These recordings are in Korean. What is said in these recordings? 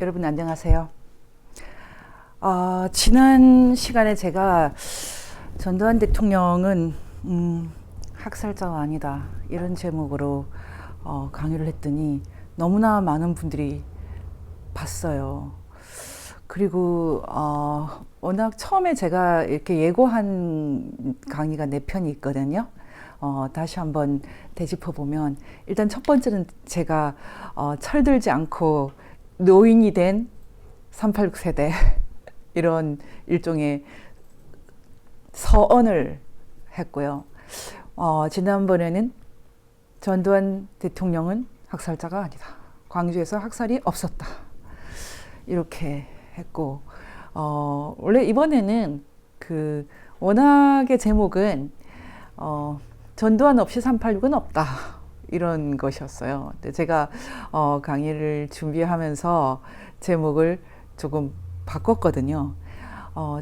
여러분 안녕하세요. 지난 시간에 제가 전두환 대통령은 학살자가 아니다 이런 제목으로 강의를 했더니 너무나 많은 분들이 봤어요. 그리고 워낙 처음에 제가 이렇게 예고한 강의가 4편이 있거든요. 다시 한번 되짚어 보면 일단 첫 번째는 제가 철들지 않고 노인이 된 386 세대 이런 일종의 서언을 했고요. 지난번에는 전두환 대통령은 학살자가 아니다. 광주에서 학살이 없었다. 이렇게 했고, 원래 이번에는 워낙에 제목은, 전두환 없이 386은 없다. 이런 것이었어요. 근데 제가, 강의를 준비하면서 제목을 조금 바꿨거든요.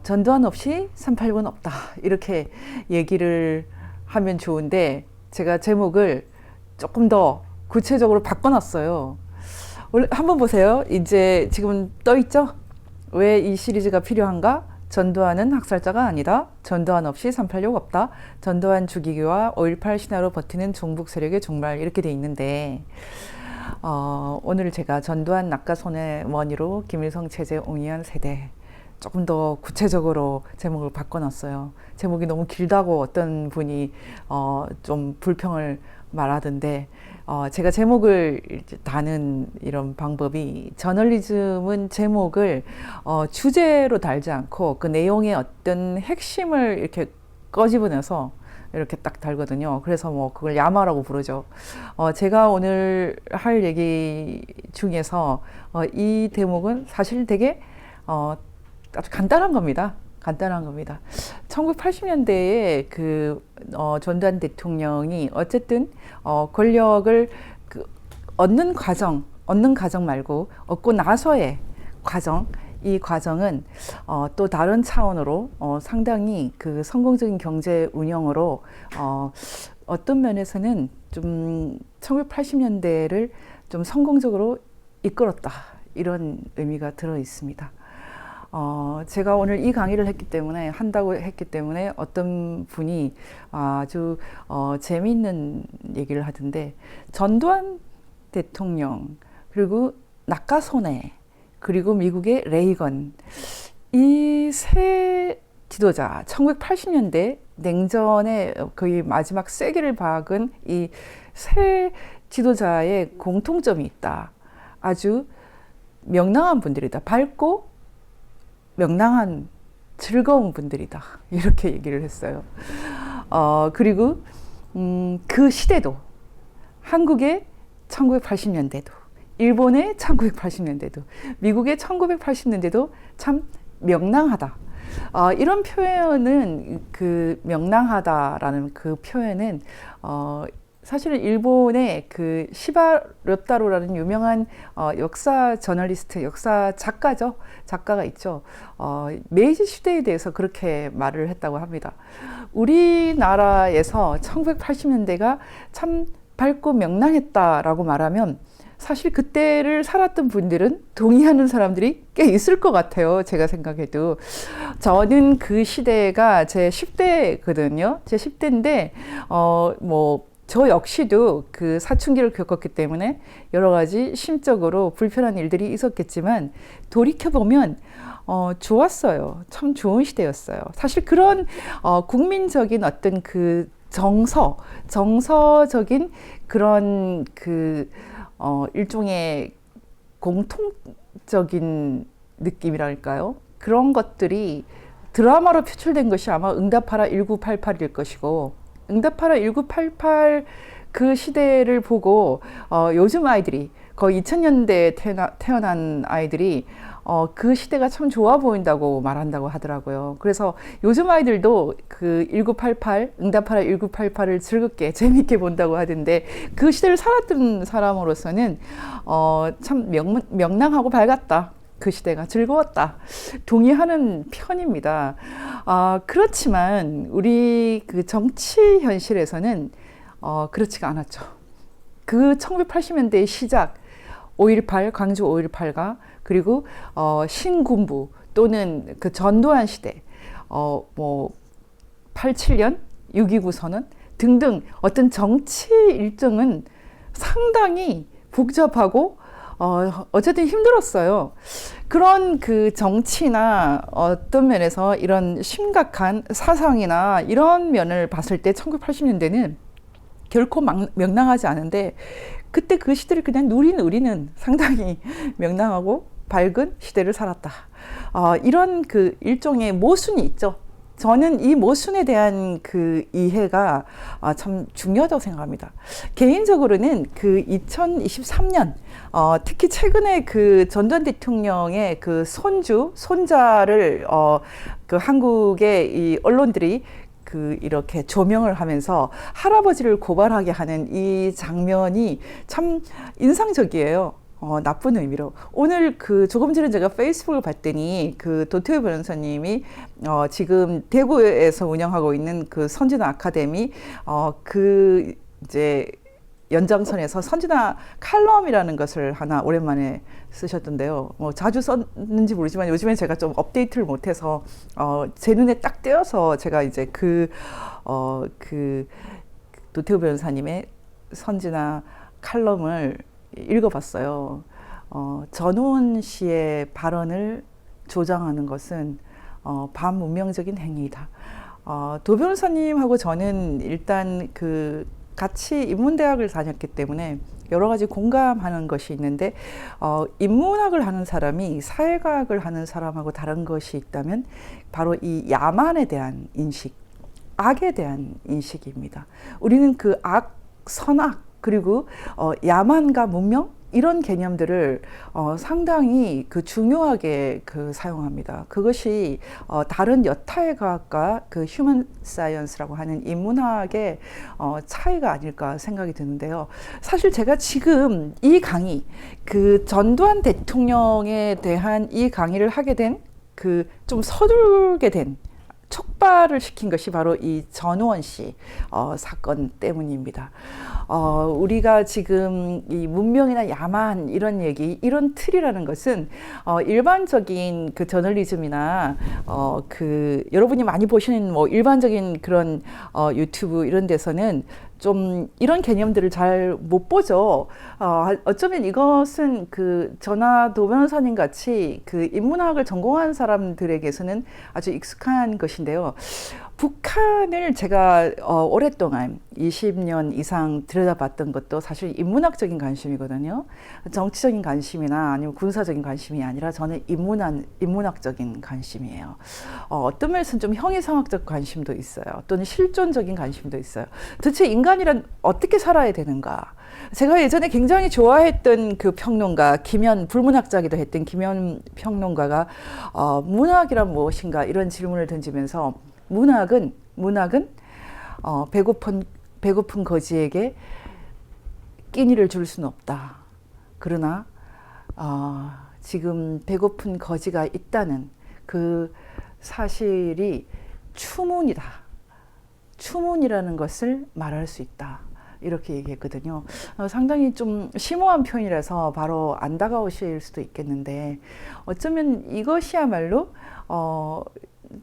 전두환 없이 386은 없다. 이렇게 얘기를 하면 좋은데, 제가 제목을 조금 더 구체적으로 바꿔놨어요. 원래 한번 보세요. 이제 지금 떠 있죠? 왜 이 시리즈가 필요한가? 전두환은 학살자가 아니다. 전두환 없이 386 없다. 전두환 죽이기와 5.18 신화로 버티는 종북 세력의 종말 이렇게 돼 있는데 오늘 제가 전두환 낙하손의 원희로 김일성 체제 옹이한 세대 조금 더 구체적으로 제목을 바꿔놨어요. 제목이 너무 길다고 어떤 분이 좀 불평을 말하던데 제가 제목을 다는 이런 방법이 저널리즘은 제목을 주제로 달지 않고 그 내용의 어떤 핵심을 이렇게 꺼집어내서 이렇게 딱 달거든요. 그래서 뭐 그걸 야마라고 부르죠. 제가 오늘 할 얘기 중에서 이 대목은 사실 되게 아주 간단한 겁니다. 간단한 겁니다. 1980년대에 전두환 대통령이 어쨌든 권력을 얻는 과정 말고 얻고 나서의 과정, 이 과정은 또 다른 차원으로 상당히 성공적인 경제 운영으로 어떤 면에서는 좀 1980년대를 좀 성공적으로 이끌었다 이런 의미가 들어 있습니다. 제가 오늘 이 강의를 한다고 했기 때문에 어떤 분이 아주 재미있는 얘기를 하던데, 전두환 대통령, 그리고 낙하손해, 그리고 미국의 레이건, 이 세 지도자, 1980년대 냉전의 거의 마지막 쐐기를 박은 이 세 지도자의 공통점이 있다. 아주 명랑한 분들이다. 밝고 명랑한 즐거운 분들이다. 이렇게 얘기를 했어요. 그리고 그 시대도 한국의 1980년대도 일본의 1980년대도 미국의 1980년대도 참 명랑하다. 이런 표현은 명랑하다라는 그 표현은 사실은 일본의 시바르타로라는 유명한 역사 저널리스트, 역사 작가죠. 작가가 있죠. 메이지 시대에 대해서 그렇게 말을 했다고 합니다. 우리나라에서 1980년대가 참 밝고 명랑했다라고 말하면 사실 그때를 살았던 분들은 동의하는 사람들이 꽤 있을 것 같아요. 제가 생각해도. 저는 그 시대가 제 10대거든요. 제 10대인데, 저 역시도 사춘기를 겪었기 때문에 여러 가지 심적으로 불편한 일들이 있었겠지만 돌이켜보면 좋았어요. 참 좋은 시대였어요. 사실 그런 국민적인 어떤 정서적인 그런 일종의 공통적인 느낌이랄까요? 그런 것들이 드라마로 표출된 것이 아마 응답하라 1988일 것이고, 응답하라 1988 그 시대를 보고 요즘 아이들이 거의 2000년대에 태어난 아이들이 그 시대가 참 좋아 보인다고 말한다고 하더라고요. 그래서 요즘 아이들도 1988 응답하라 1988을 즐겁게 재밌게 본다고 하던데, 그 시대를 살았던 사람으로서는 참 명랑하고 밝았다. 그 시대가 즐거웠다. 동의하는 편입니다. 그렇지만 우리 정치 현실에서는 그렇지가 않았죠. 1980년대의 시작, 5.18, 광주 5.18가 그리고 신군부 또는 그 전두환 시대, 뭐 87년 6.29 선언 등등 어떤 정치 일정은 상당히 복잡하고 어쨌든 힘들었어요. 그런 그 정치나 어떤 면에서 이런 심각한 사상이나 이런 면을 봤을 때 1980년대는 결코 명랑하지 않은데 그때 그 시대를 그냥 누리는 상당히 명랑하고 밝은 시대를 살았다. 이런 그 일종의 모순이 있죠. 저는 이 모순에 대한 그 이해가 참 중요하다고 생각합니다. 개인적으로는 그 2023년 특히 최근에 그 전두환 대통령의 그 손자를 그 한국의 이 언론들이 그 이렇게 조명을 하면서 할아버지를 고발하게 하는 이 장면이 참 인상적이에요. 나쁜 의미로. 오늘 그 조금 전에 제가 페이스북을 봤더니 그 도태우 변호사님이 지금 대구에서 운영하고 있는 그 선진화 아카데미 그 이제 연장선에서 선진화 칼럼이라는 것을 하나 오랜만에 쓰셨던데요. 뭐 자주 썼는지 모르지만 요즘엔 제가 좀 업데이트를 못해서 제 눈에 딱 띄어서 제가 이제 그 도태우 변호사님의 선진화 칼럼을 읽어봤어요. 전우원 씨의 발언을 조장하는 것은 반문명적인 행위이다. 도 변호사님하고 저는 일단 그 같이 인문대학을 다녔기 때문에 여러 가지 공감하는 것이 있는데 인문학을 하는 사람이 사회과학을 하는 사람하고 다른 것이 있다면 바로 이 야만에 대한 인식, 악에 대한 인식입니다. 우리는 그 악, 선악 그리고 야만과 문명 이런 개념들을 상당히 그 중요하게 그 사용합니다. 그것이 다른 여타의 과학과 그 휴먼 사이언스라고 하는 인문학의 차이가 아닐까 생각이 드는데요. 사실 제가 지금 이 강의, 그 전두환 대통령에 대한 이 강의를 하게 된 그 좀 서툴게 된 촉발을 시킨 것이 바로 이 전우원 씨 사건 때문입니다. 우리가 지금 이 문명이나 야만 이런 얘기, 이런 틀이라는 것은 일반적인 그 저널리즘이나 그 여러분이 많이 보시는 뭐 일반적인 그런 유튜브 이런 데서는 좀 이런 개념들을 잘 못 보죠. 어쩌면 이것은 그 저나 도 변호사님 같이 그 인문학을 전공한 사람들에게서는 아주 익숙한 것인데요. 북한을 제가 오랫동안 20년 이상 들여다봤던 것도 사실 인문학적인 관심이거든요. 정치적인 관심이나 아니면 군사적인 관심이 아니라 저는 인문학적인 관심이에요. 어떤 면에서는 좀 형이상학적 관심도 있어요. 또는 실존적인 관심도 있어요. 도대체 인간이란 어떻게 살아야 되는가? 제가 예전에 굉장히 좋아했던 그 평론가, 불문학자기도 했던 김현 평론가가 문학이란 무엇인가 이런 질문을 던지면서 문학은 배고픈 거지에게 끼니를 줄 수는 없다. 그러나 지금 배고픈 거지가 있다는 그 사실이 추문이다. 추문이라는 것을 말할 수 있다. 이렇게 얘기했거든요. 상당히 좀 심오한 표현이라서 바로 안 다가오실 수도 있겠는데 어쩌면 이것이야말로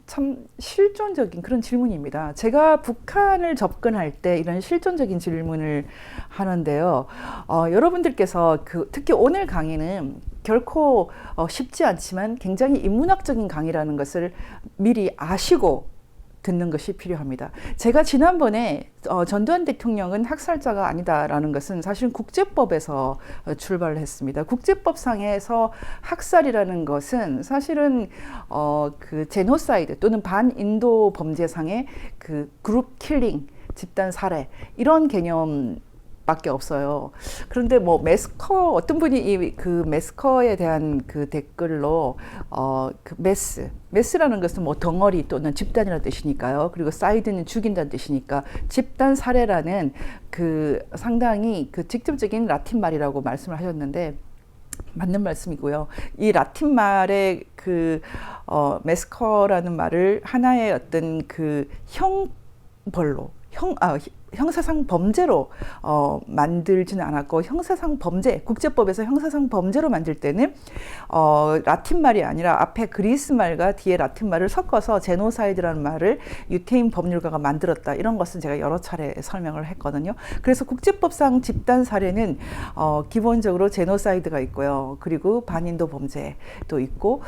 참 실존적인 그런 질문입니다. 제가 북한을 접근할 때 이런 실존적인 질문을 하는데요. 여러분들께서 특히 오늘 강의는 결코 쉽지 않지만 굉장히 인문학적인 강의라는 것을 미리 아시고 듣는 것이 필요합니다. 제가 지난번에 전두환 대통령은 학살자가 아니다라는 것은 사실은 국제법에서 출발을 했습니다. 국제법상에서 학살이라는 것은 사실은 그 제노사이드 또는 반인도 범죄상의 그 그룹 킬링, 집단 살해 이런 개념 밖에 없어요. 그런데 뭐 어떤 분이 그 매스커에 대한 그 댓글로 그 메스라는 것은 뭐 덩어리 또는 집단이라는 뜻이니까요. 그리고 사이드는 죽인다는 뜻이니까 집단 살해라는 그 상당히 그 직접적인 라틴 말이라고 말씀을 하셨는데 맞는 말씀이고요. 이 라틴 말의 그 메스커라는 말을 하나의 어떤 그 형벌로 형사상 범죄로 만들지는 않았고, 형사상 범죄, 국제법에서 형사상 범죄로 만들 때는 라틴 말이 아니라 앞에 그리스 말과 뒤에 라틴 말을 섞어서 제노사이드라는 말을 유태인 법률가가 만들었다. 이런 것은 제가 여러 차례 설명을 했거든요. 그래서 국제법상 집단 살해는 기본적으로 제노사이드가 있고요. 그리고 반인도 범죄도 있고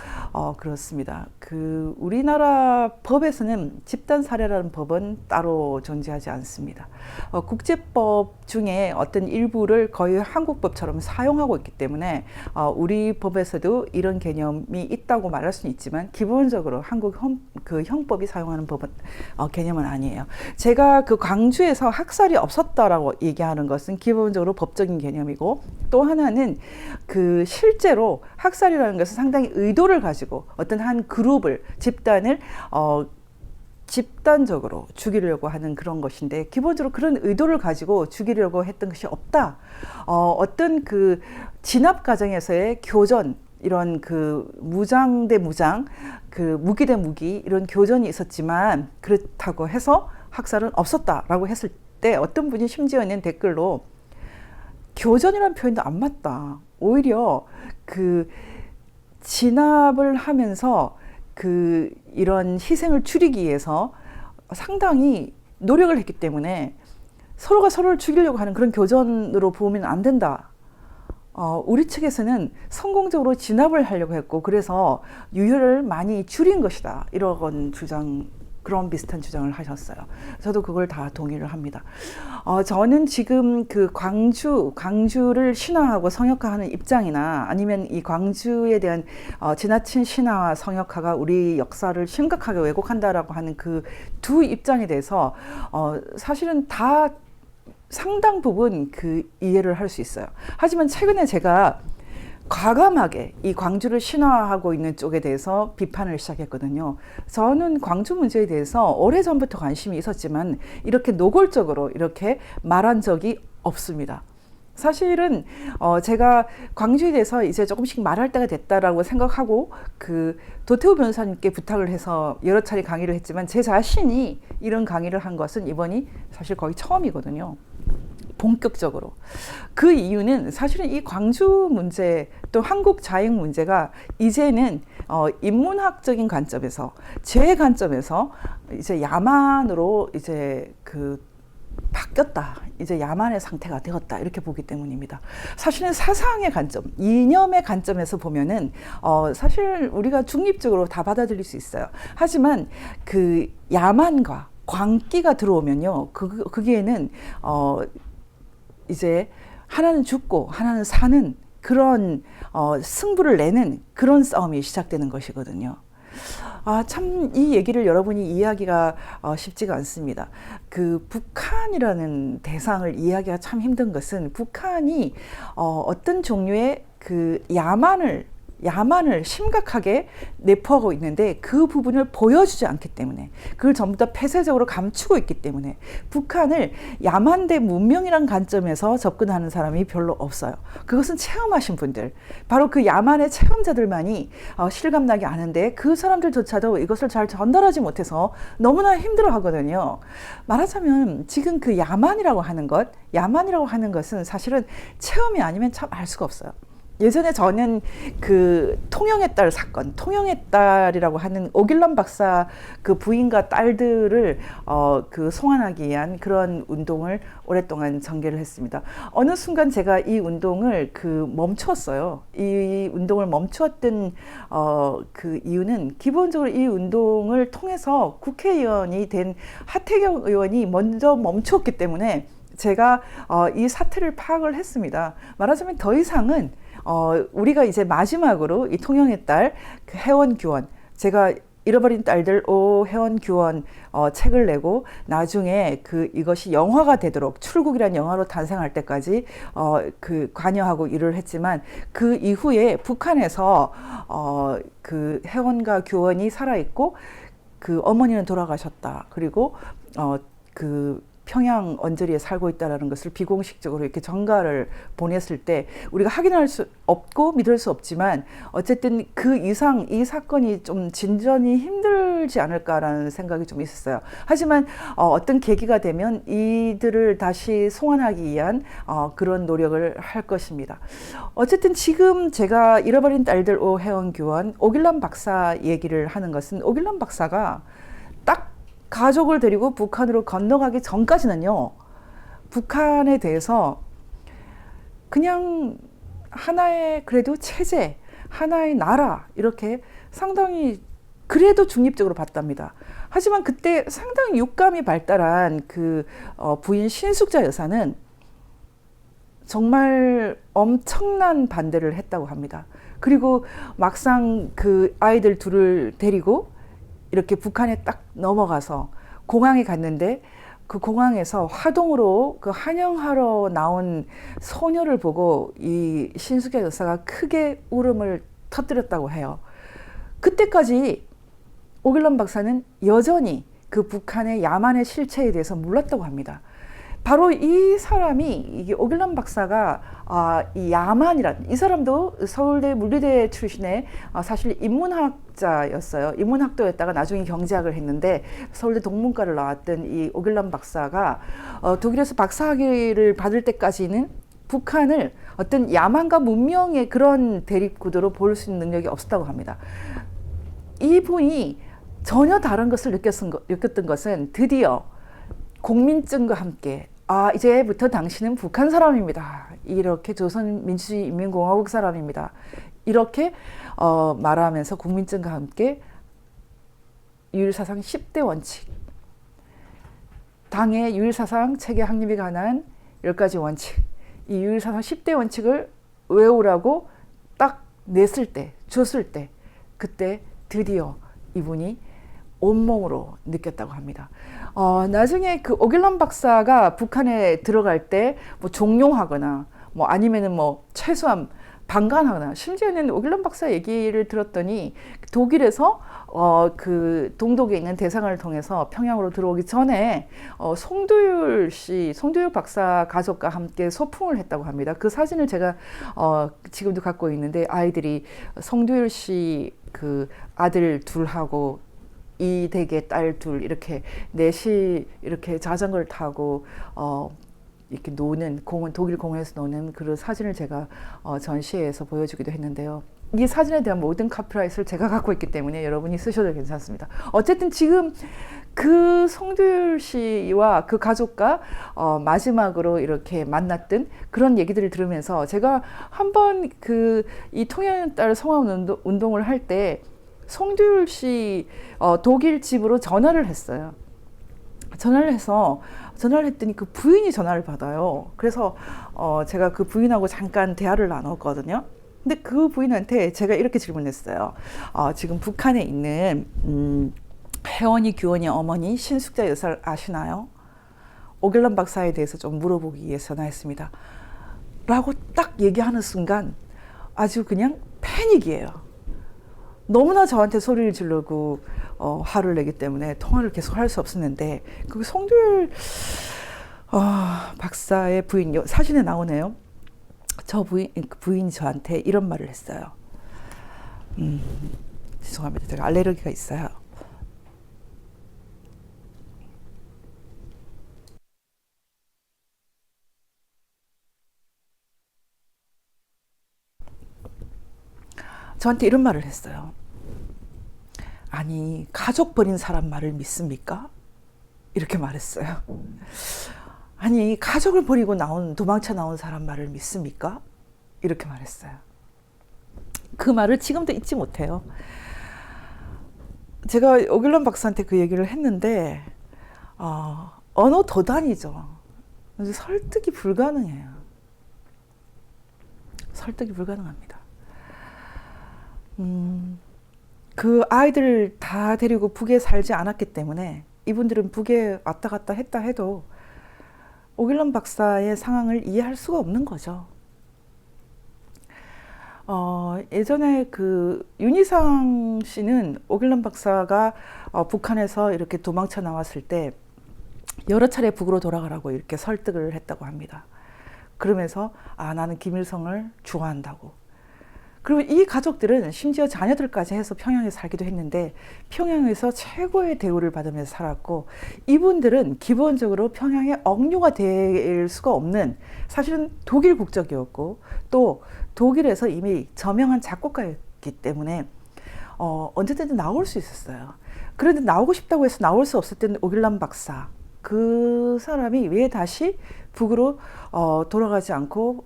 그렇습니다. 그 우리나라 법에서는 집단 살해라는 법은 따로 존재하지 않습니다. 국제법 중에 어떤 일부를 거의 한국법처럼 사용하고 있기 때문에 우리 법에서도 이런 개념이 있다고 말할 수는 있지만, 기본적으로 한국 그 형법이 사용하는 법은 개념은 아니에요. 제가 그 광주에서 학살이 없었다라고 얘기하는 것은 기본적으로 법적인 개념이고, 또 하나는 그 실제로 학살이라는 것은 상당히 의도를 가지고 어떤 한 그룹을, 집단을 집단적으로 죽이려고 하는 그런 것인데, 기본적으로 그런 의도를 가지고 죽이려고 했던 것이 없다. 어떤 그 진압 과정에서의 교전, 이런 그 무장 대 무장, 그 무기 대 무기, 이런 교전이 있었지만 그렇다고 해서 학살은 없었다라고 했을 때, 어떤 분이 심지어는 댓글로 교전이라는 표현도 안 맞다. 오히려 그 진압을 하면서 그 이런 희생을 줄이기 위해서 상당히 노력을 했기 때문에 서로가 서로를 죽이려고 하는 그런 교전으로 보면 안 된다. 우리 측에서는 성공적으로 진압을 하려고 했고, 그래서 유혈을 많이 줄인 것이다. 이런 주장, 그런 비슷한 주장을 하셨어요. 저도 그걸 다 동의를 합니다. 저는 지금 그 광주를 신화하고 성역화하는 입장이나, 아니면 이 광주에 대한 지나친 신화와 성역화가 우리 역사를 심각하게 왜곡한다라고 하는 그 두 입장에 대해서 사실은 다 상당 부분 그 이해를 할 수 있어요. 하지만 최근에 제가 과감하게 이 광주를 신화하고 있는 쪽에 대해서 비판을 시작했거든요. 저는 광주 문제에 대해서 오래전부터 관심이 있었지만 이렇게 노골적으로 이렇게 말한 적이 없습니다. 사실은 제가 광주에 대해서 이제 조금씩 말할 때가 됐다라고 생각하고, 그 도태우 변호사님께 부탁을 해서 여러 차례 강의를 했지만, 제 자신이 이런 강의를 한 것은 이번이 사실 거의 처음이거든요. 본격적으로. 그 이유는 사실은 이 광주 문제, 또 한국 자행 문제가 이제는 인문학적인 관점에서, 제 관점에서 이제 야만으로 이제 그 바뀌었다. 이제 야만의 상태가 되었다. 이렇게 보기 때문입니다. 사실은 사상의 관점, 이념의 관점에서 보면은 사실 우리가 중립적으로 다 받아들일 수 있어요. 하지만 그 야만과 광기가 들어오면요, 거기에는 이제 하나는 죽고 하나는 사는 그런 승부를 내는 그런 싸움이 시작되는 것이거든요. 참 이 얘기를 여러분이 이해하기가 쉽지가 않습니다. 그 북한이라는 대상을 이해하기가 참 힘든 것은, 북한이 어떤 종류의 그 야만을 심각하게 내포하고 있는데, 그 부분을 보여주지 않기 때문에, 그걸 전부 다 폐쇄적으로 감추고 있기 때문에 북한을 야만 대 문명이란 관점에서 접근하는 사람이 별로 없어요. 그것은 체험하신 분들, 바로 그 야만의 체험자들만이 실감나게 아는데, 그 사람들조차도 이것을 잘 전달하지 못해서 너무나 힘들어 하거든요. 말하자면 지금 그 야만이라고 하는 것은 사실은 체험이 아니면 참 알 수가 없어요. 예전에 저는 그 통영의 딸 사건, 통영의 딸이라고 하는 오길남 박사 그 부인과 딸들을 그 송환하기 위한 그런 운동을 오랫동안 전개를 했습니다. 어느 순간 제가 이 운동을 멈췄어요. 이 운동을 멈추었던 그 이유는, 기본적으로 이 운동을 통해서 국회의원이 된 하태경 의원이 먼저 멈췄기 때문에 제가 이 사태를 파악을 했습니다. 말하자면 더 이상은 우리가 이제 마지막으로 이 통영의 딸 그 해원 규원, 제가 잃어버린 딸들 해원 규원 책을 내고, 나중에 이것이 영화가 되도록, 출국이라는 영화로 탄생할 때까지 그 관여하고 일을 했지만, 그 이후에 북한에서 그 해원과 규원이 살아있고, 그 어머니는 돌아가셨다. 그리고 그 평양 언저리에 살고 있다는 것을 비공식적으로 이렇게 전가를 보냈을 때 우리가 확인할 수 없고 믿을 수 없지만 어쨌든 그 이상 이 사건이 좀 진전이 힘들지 않을까라는 생각이 좀 있었어요. 하지만 어떤 계기가 되면 이들을 다시 송환하기 위한 그런 노력을 할 것입니다. 어쨌든 지금 제가 잃어버린 딸들 오해원 오길남 박사 얘기를 하는 것은 오길남 박사가 딱 가족을 데리고 북한으로 건너가기 전까지는요, 북한에 대해서 그냥 하나의 그래도 체제, 하나의 나라 이렇게 상당히 그래도 중립적으로 봤답니다. 하지만 그때 상당히 육감이 발달한 그 부인 신숙자 여사는 정말 엄청난 반대를 했다고 합니다. 그리고 막상 그 아이들 둘을 데리고 이렇게 북한에 딱 넘어가서 공항에 갔는데 그 공항에서 화동으로 그 환영하러 나온 소녀를 보고 이 신숙자 여사가 크게 울음을 터뜨렸다고 해요. 그때까지 오길남 박사는 여전히 그 북한의 야만의 실체에 대해서 몰랐다고 합니다. 바로 이 사람이 이게 오길남 박사가 이 야만이란 이 사람도 서울대 물리대 출신의 사실 인문학자였어요. 인문학도였다가 나중에 경제학을 했는데 서울대 동문과를 나왔던 이 오길남 박사가 독일에서 박사학위를 받을 때까지는 북한을 어떤 야만과 문명의 그런 대립구도로 볼 수 있는 능력이 없었다고 합니다. 이분이 전혀 다른 것을 느꼈던 것은 드디어 공민증과 함께 이제부터 당신은 북한 사람입니다. 이렇게 조선민주주의인민공화국 사람입니다. 이렇게 말하면서 국민증과 함께 유일사상 10대 원칙, 당의 유일사상 체계 확립에 관한 10가지 원칙, 이 유일사상 10대 원칙을 외우라고 딱 줬을 때 그때 드디어 이분이 온몸으로 느꼈다고 합니다. 나중에 그 오길남 박사가 북한에 들어갈 때 뭐 종용하거나 뭐 아니면은 뭐 최소한 방관하거나 심지어는 오길남 박사 얘기를 들었더니 독일에서 그 동독에 있는 대사관을 통해서 평양으로 들어오기 전에 송도율 박사 가족과 함께 소풍을 했다고 합니다. 그 사진을 제가 지금도 갖고 있는데 아이들이 송도율 씨 그 아들 둘하고 이 댁의 딸 둘 이렇게 넷이 이렇게 자전거를 타고 이렇게 노는 독일 공원에서 노는 그런 사진을 제가 전시회에서 보여주기도 했는데요. 이 사진에 대한 모든 카피라이트를 제가 갖고 있기 때문에 여러분이 쓰셔도 괜찮습니다. 어쨌든 지금 그 송도율 씨와 그 가족과 마지막으로 이렇게 만났던 그런 얘기들을 들으면서 제가 한번 이 통일하는 딸 성황 운동을 할 때 송도율 씨 독일 집으로 전화를 했어요. 전화를 했더니 그 부인이 전화를 받아요. 그래서 제가 그 부인하고 잠깐 대화를 나눴거든요. 근데 그 부인한테 제가 이렇게 질문했어요. 지금 북한에 있는 혜원이 규원이 어머니 신숙자 여사를 아시나요? 오길남 박사에 대해서 좀 물어보기 위해서 전화했습니다. 라고 딱 얘기하는 순간 아주 그냥 패닉이에요. 너무나 저한테 소리를 지르고 화를 내기 때문에 통화를 계속 할 수 없었는데 그 송도율 박사의 부인 사진에 나오네요. 저 부인이 저한테 이런 말을 했어요. 죄송합니다. 제가 알레르기가 있어요. 저한테 이런 말을 했어요. 아니, 가족 버린 사람 말을 믿습니까? 이렇게 말했어요. 아니, 가족을 버리고 도망쳐 나온 사람 말을 믿습니까? 이렇게 말했어요. 그 말을 지금도 잊지 못해요. 제가 오길남 박사한테 그 얘기를 했는데 언어 도단이죠. 설득이 불가능해요. 설득이 불가능합니다. 그 아이들 다 데리고 북에 살지 않았기 때문에 이분들은 북에 왔다 갔다 했다 해도 오길남 박사의 상황을 이해할 수가 없는 거죠. 예전에 그 윤희상 씨는 오길남 박사가 북한에서 이렇게 도망쳐 나왔을 때 여러 차례 북으로 돌아가라고 이렇게 설득을 했다고 합니다. 그러면서 나는 김일성을 좋아한다고. 그리고 이 가족들은 심지어 자녀들까지 해서 평양에 살기도 했는데 평양에서 최고의 대우를 받으면서 살았고, 이분들은 기본적으로 평양의 억류가 될 수가 없는, 사실은 독일 국적이었고 또 독일에서 이미 저명한 작곡가였기 때문에 언제든지 나올 수 있었어요. 그런데 나오고 싶다고 해서 나올 수 없을 때는 오길람 박사, 그 사람이 왜 다시 북으로 돌아가지 않고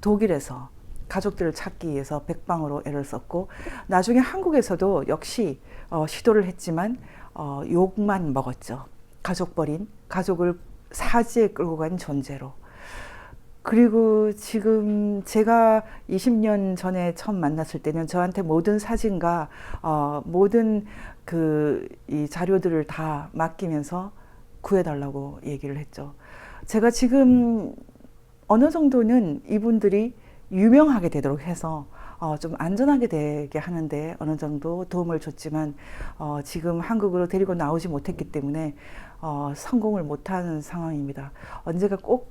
독일에서 가족들을 찾기 위해서 백방으로 애를 썼고, 나중에 한국에서도 역시 시도를 했지만 욕만 먹었죠. 가족 버린, 가족을 사지에 끌고 간 존재로. 그리고 지금 제가 20년 전에 처음 만났을 때는 저한테 모든 사진과 모든 이 자료들을 다 맡기면서 구해달라고 얘기를 했죠. 제가 지금 어느 정도는 이분들이 유명하게 되도록 해서 좀 안전하게 되게 하는데 어느 정도 도움을 줬지만 지금 한국으로 데리고 나오지 못했기 때문에 성공을 못하는 상황입니다. 언제가 꼭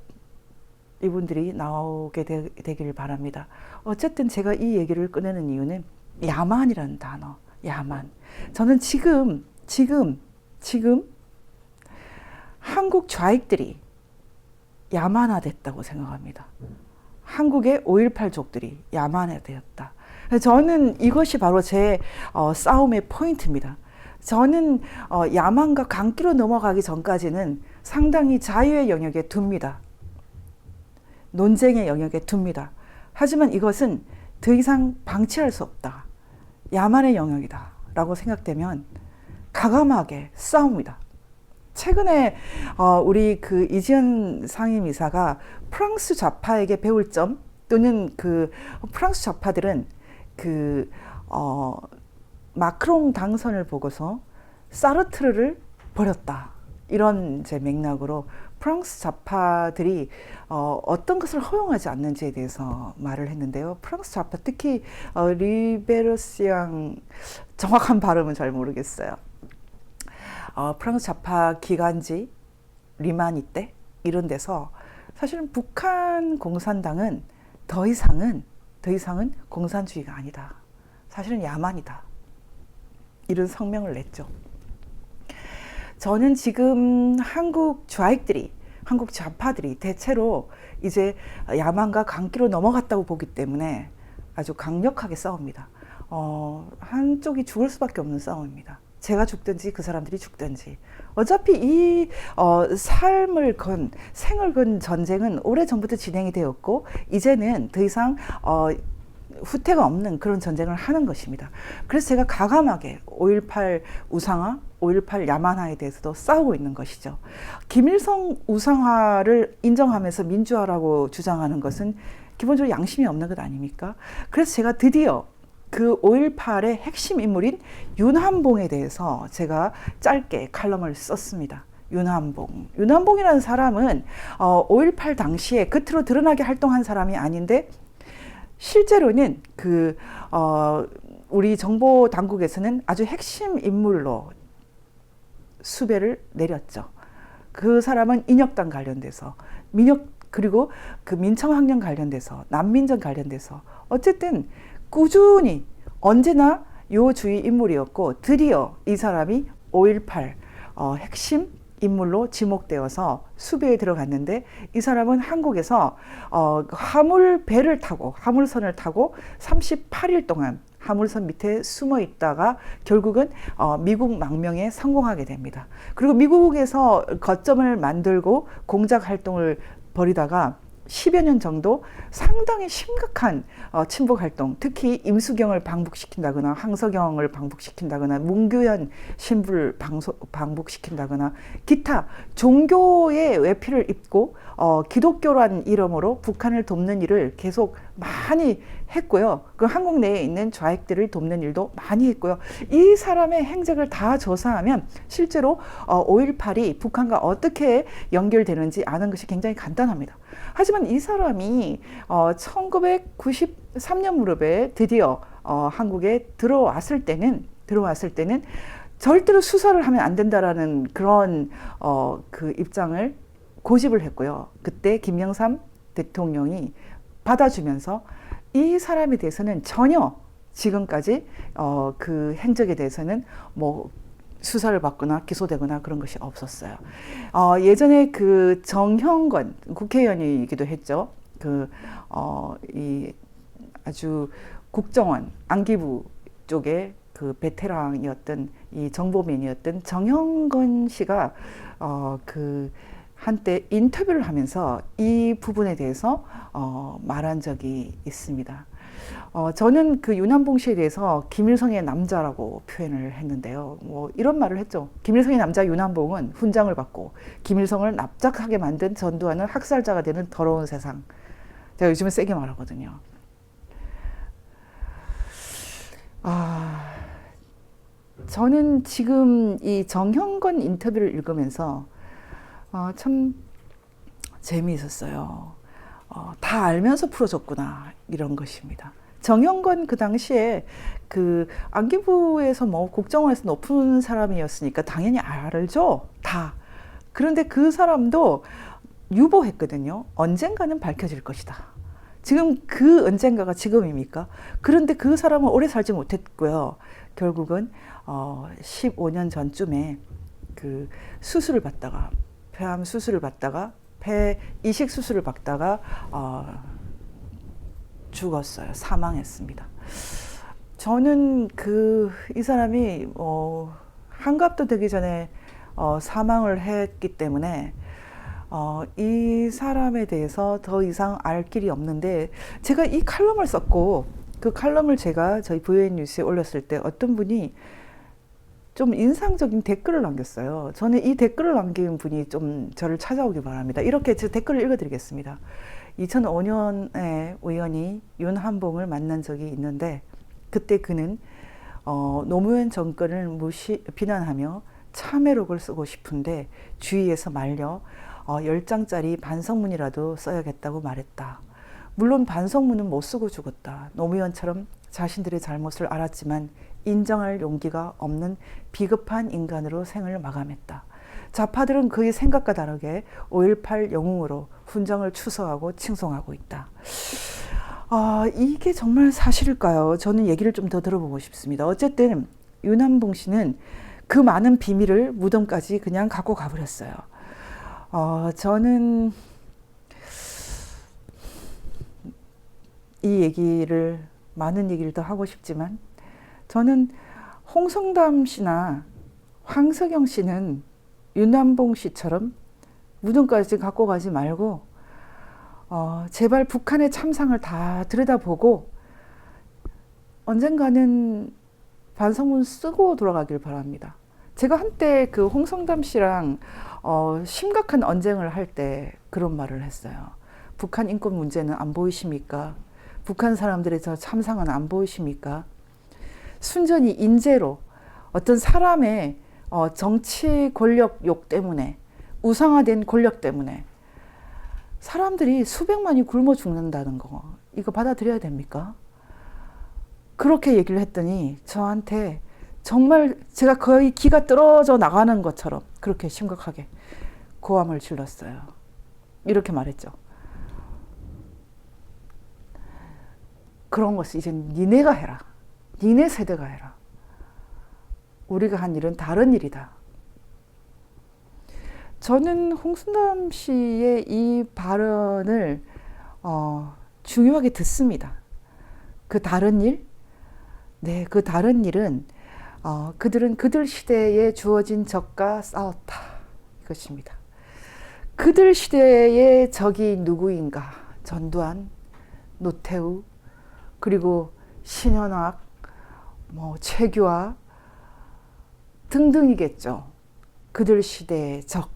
이분들이 나오게 되길 바랍니다. 어쨌든 제가 이 얘기를 꺼내는 이유는 야만이라는 단어, 야만. 저는 지금 한국 좌익들이 야만화됐다고 생각합니다. 한국의 5.18족들이 야만화되었다. 저는 이것이 바로 제 싸움의 포인트입니다. 저는 야만과 강기로 넘어가기 전까지는 상당히 자유의 영역에 둡니다. 논쟁의 영역에 둡니다. 하지만 이것은 더 이상 방치할 수 없다. 야만의 영역이다 라고 생각되면 가감하게 싸웁니다. 최근에 우리 이지연 상임이사가 프랑스 좌파에게 배울 점, 또는 프랑스 좌파들은 마크롱 당선을 보고서 사르트르를 버렸다, 이런 제 맥락으로 프랑스 좌파들이 어떤 것을 허용하지 않는지에 대해서 말을 했는데요. 프랑스 좌파, 특히 리베르시앙, 정확한 발음은 잘 모르겠어요. 프랑스 좌파 기간지 리마니 때 이런 데서 사실은 북한 공산당은 더 이상은 공산주의가 아니다, 사실은 야만이다, 이런 성명을 냈죠. 저는 지금 한국 좌익들이, 한국 좌파들이 대체로 이제 야만과 강기로 넘어갔다고 보기 때문에 아주 강력하게 싸웁니다. 한쪽이 죽을 수밖에 없는 싸움입니다. 제가 죽든지 그 사람들이 죽든지. 어차피 이 생을 건 전쟁은 오래전부터 진행이 되었고, 이제는 더 이상 후퇴가 없는 그런 전쟁을 하는 것입니다. 그래서 제가 가감하게 5.18 우상화, 5.18 야만화에 대해서도 싸우고 있는 것이죠. 김일성 우상화를 인정하면서 민주화라고 주장하는 것은 기본적으로 양심이 없는 것 아닙니까? 그래서 제가 드디어 5.18의 핵심 인물인 윤한봉에 대해서 제가 짧게 칼럼을 썼습니다. 윤한봉이라는 사람은 5.18 당시에 겉으로 드러나게 활동한 사람이 아닌데, 실제로는 우리 정보 당국에서는 아주 핵심 인물로 수배를 내렸죠. 그 사람은 인혁당 관련돼서, 그리고 민청학령 관련돼서, 난민전 관련돼서, 어쨌든 꾸준히 언제나 요주의 인물이었고, 드디어 이 사람이 5.18 핵심 인물로 지목되어서 수배에 들어갔는데, 이 사람은 한국에서 화물선을 타고 38일 동안 화물선 밑에 숨어 있다가 결국은 미국 망명에 성공하게 됩니다. 그리고 미국에서 거점을 만들고 공작 활동을 벌이다가 10여 년 정도 상당히 심각한 친북 활동, 특히 임수경을 방북시킨다거나 황석영을 방북시킨다거나 문규현 신부를 방북시킨다거나 기타 종교의 외피를 입고 기독교란 이름으로 북한을 돕는 일을 계속 많이 했고요. 그 한국 내에 있는 좌익들을 돕는 일도 많이 했고요. 이 사람의 행적을 다 조사하면 실제로 5.18이 북한과 어떻게 연결되는지 아는 것이 굉장히 간단합니다. 하지만 이 사람이 1993년 무렵에 드디어 한국에 들어왔을 때는 절대로 수사를 하면 안 된다라는 그런 그 입장을 고집을 했고요. 그때 김영삼 대통령이 받아주면서 이 사람에 대해서는 전혀 지금까지 그 행적에 대해서는 뭐 수사를 받거나 기소되거나 그런 것이 없었어요. 예전에 그 정형건 국회의원이기도 했죠. 이 아주 국정원 안기부 쪽에 그 베테랑이었던 이 정보맨이었던 정형건 씨가 그 한때 인터뷰를 하면서 이 부분에 대해서 말한 적이 있습니다. 저는 그 윤한봉 씨에 대해서 김일성의 남자라고 표현을 했는데요. 뭐 이런 말을 했죠. 김일성의 남자 윤한봉은 훈장을 받고 김일성을 납작하게 만든 전두환은 학살자가 되는 더러운 세상. 제가 요즘에 세게 말하거든요. 저는 지금 이 정형건 인터뷰를 읽으면서 참 재미있었어요. 다 알면서 풀어줬구나 이런 것입니다. 정형건 그 당시에 그 안기부에서 뭐 국정원에서 높은 사람이었으니까 당연히 알죠. 다. 그런데 그 사람도 유보했거든요. 언젠가는 밝혀질 것이다. 지금 그 언젠가가 지금입니까? 그런데 그 사람은 오래 살지 못했고요. 결국은 15년 전쯤에 그 수술을 받다가 폐암 수술을 받다가 폐 이식 수술을 받다가 죽었어요. 사망했습니다. 저는 이 사람이 한갑도 되기 전에 사망을 했기 때문에 이 사람에 대해서 더 이상 알 길이 없는데 제가 이 칼럼을 썼고 그 칼럼을 제가 저희 VN 뉴스에 올렸을 때 어떤 분이 좀 인상적인 댓글을 남겼어요. 저는 이 댓글을 남긴 분이 좀 저를 찾아오기 바랍니다. 이렇게 제 댓글을 읽어드리겠습니다. 2005년에 우연히 윤한봉을 만난 적이 있는데 그때 그는 노무현 정권을 비난하며 참회록을 쓰고 싶은데 주위에서 말려 10장짜리 반성문이라도 써야겠다고 말했다. 물론 반성문은 못 쓰고 죽었다. 노무현처럼 자신들의 잘못을 알았지만 인정할 용기가 없는 비겁한 인간으로 생을 마감했다. 좌파들은 그의 생각과 다르게 5.18 영웅으로 훈장을 추서하고 칭송하고 있다. 이게 정말 사실일까요? 저는 얘기를 좀 더 들어보고 싶습니다. 어쨌든 윤한봉 씨는 그 많은 비밀을 무덤까지 그냥 갖고 가버렸어요. 저는 많은 얘기를 더 하고 싶지만 저는 홍성담 씨나 황석영 씨는 윤한봉 씨처럼 무덤까지 갖고 가지 말고 제발 북한의 참상을 다 들여다보고 언젠가는 반성문 쓰고 돌아가길 바랍니다. 제가 한때 그 홍성담 씨랑 심각한 언쟁을 할 때 그런 말을 했어요. 북한 인권 문제는 안 보이십니까? 북한 사람들의 저 참상은 안 보이십니까? 순전히 인재로 어떤 사람의 정치 권력욕 때문에 우상화된 권력 때문에 사람들이 수백만이 굶어 죽는다는 거 이거 받아들여야 됩니까? 그렇게 얘기를 했더니 저한테 정말 제가 거의 기가 떨어져 나가는 것처럼 그렇게 심각하게 고함을 질렀어요. 이렇게 말했죠. 그런 것을 이제 니네가 해라. 니네 세대가 해라. 우리가 한 일은 다른 일이다. 저는 홍순남 씨의 이 발언을 중요하게 듣습니다. 그 다른 일? 네, 그 다른 일은 그들은 그들 시대에 주어진 적과 싸웠다. 이것입니다. 그들 시대의 적이 누구인가? 전두환, 노태우, 그리고 신현악, 최규하 등등이겠죠. 그들 시대의 적.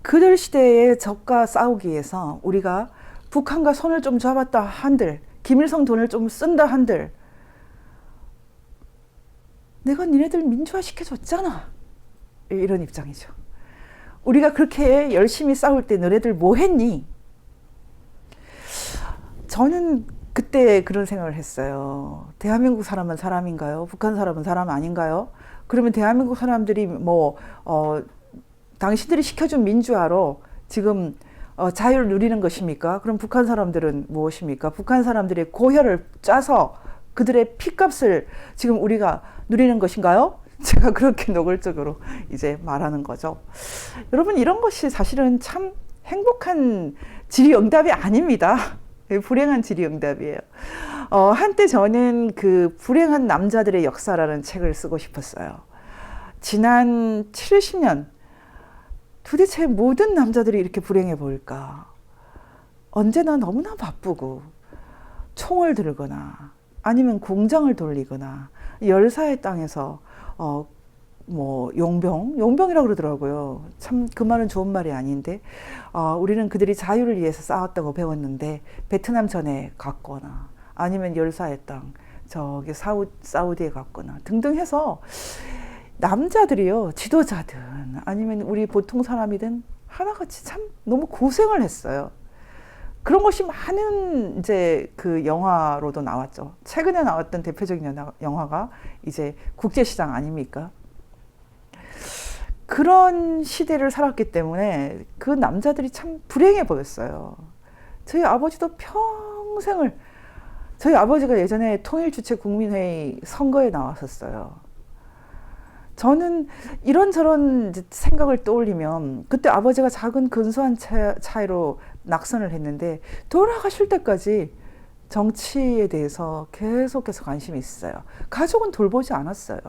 그들 시대의 적과 싸우기 위해서 우리가 북한과 손을 좀 잡았다 한들, 김일성 돈을 좀 쓴다 한들, 내가 니네들 민주화 시켜줬잖아. 이런 입장이죠. 우리가 그렇게 열심히 싸울 때 너네들 뭐 했니? 저는 그때 그런 생각을 했어요. 대한민국 사람은 사람인가요? 북한 사람은 사람 아닌가요? 그러면 대한민국 사람들이 당신들이 시켜준 민주화로 지금 자유를 누리는 것입니까? 그럼 북한 사람들은 무엇입니까? 북한 사람들의 고혈을 짜서 그들의 피값을 지금 우리가 누리는 것인가요? 제가 그렇게 노골적으로 이제 말하는 거죠. 여러분, 이런 것이 사실은 참 행복한 질의응답이 아닙니다. 불행한 질의응답이에요. 한때 저는 그 불행한 남자들의 역사라는 책을 쓰고 싶었어요. 지난 70년, 도대체 모든 남자들이 이렇게 불행해 보일까? 언제나 너무나 바쁘고 총을 들거나 아니면 공장을 돌리거나 열사의 땅에서 용병이라고 그러더라고요. 참 그 말은 좋은 말이 아닌데, 우리는 그들이 자유를 위해서 싸웠다고 배웠는데 베트남 전에 갔거나 아니면 열사의 땅 저기 사우디에 갔거나 등등 해서 남자들이요, 지도자든 아니면 우리 보통 사람이든 하나같이 참 너무 고생을 했어요. 그런 것이 많은 이제 그 영화로도 나왔죠. 최근에 나왔던 대표적인 영화가 이제 국제시장 아닙니까? 그런 시대를 살았기 때문에 그 남자들이 참 불행해 보였어요. 저희 아버지도 평생을, 저희 아버지가 예전에 통일주체국민회의 선거에 나왔었어요. 저는 이런저런 생각을 떠올리면 그때 아버지가 작은 근소한 차이로 낙선을 했는데 돌아가실 때까지 정치에 대해서 계속해서 관심이 있어요. 가족은 돌보지 않았어요.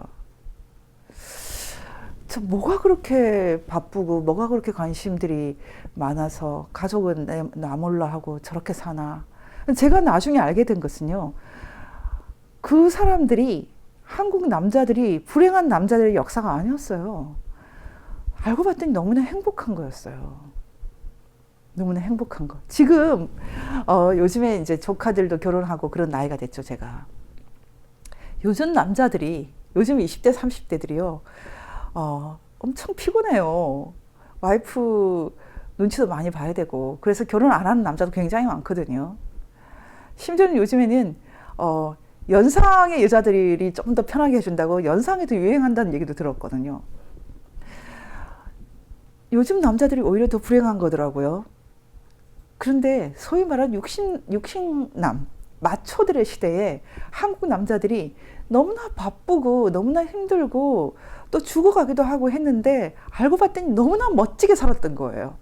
저 뭐가 그렇게 바쁘고 뭐가 그렇게 관심들이 많아서 가족은 나 몰라 하고 저렇게 사나. 제가 나중에 알게 된 것은요, 그 사람들이 한국 남자들이 불행한 남자들의 역사가 아니었어요. 알고 봤더니 너무나 행복한 거였어요. 너무나 행복한 거. 지금 요즘에 이제 조카들도 결혼하고 그런 나이가 됐죠, 제가. 요즘 남자들이, 요즘 20대 30대들이요 엄청 피곤해요. 와이프 눈치도 많이 봐야 되고, 그래서 결혼 안 하는 남자도 굉장히 많거든요. 심지어는 요즘에는 연상의 여자들이 좀 더 편하게 해준다고 연상에도 유행한다는 얘기도 들었거든요. 요즘 남자들이 오히려 더 불행한 거더라고요. 그런데 소위 말하는 육신남, 마초들의 시대에 한국 남자들이 너무나 바쁘고 너무나 힘들고 또 죽어가기도 하고 했는데 알고 봤더니 너무나 멋지게 살았던 거예요.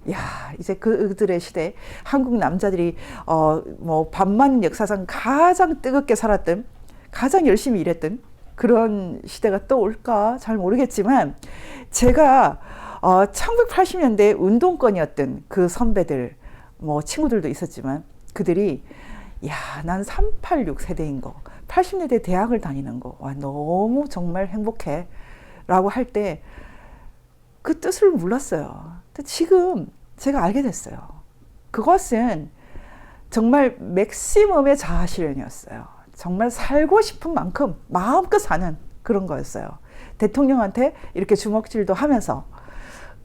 야, 이제 그들의 시대, 한국 남자들이 반만 역사상 가장 뜨겁게 살았던, 가장 열심히 일했던 그런 시대가 또 올까 잘 모르겠지만, 제가 1980년대 운동권이었던 그 선배들, 친구들도 있었지만, 그들이 야, 난 386 세대인 거, 80년대 대학을 다니는 거, 와, 너무 정말 행복해 라고 할 때 그 뜻을 몰랐어요. 근데 지금 제가 알게 됐어요. 그것은 정말 맥시멈의 자아실현이었어요. 정말 살고 싶은 만큼 마음껏 사는 그런 거였어요. 대통령한테 이렇게 주먹질도 하면서.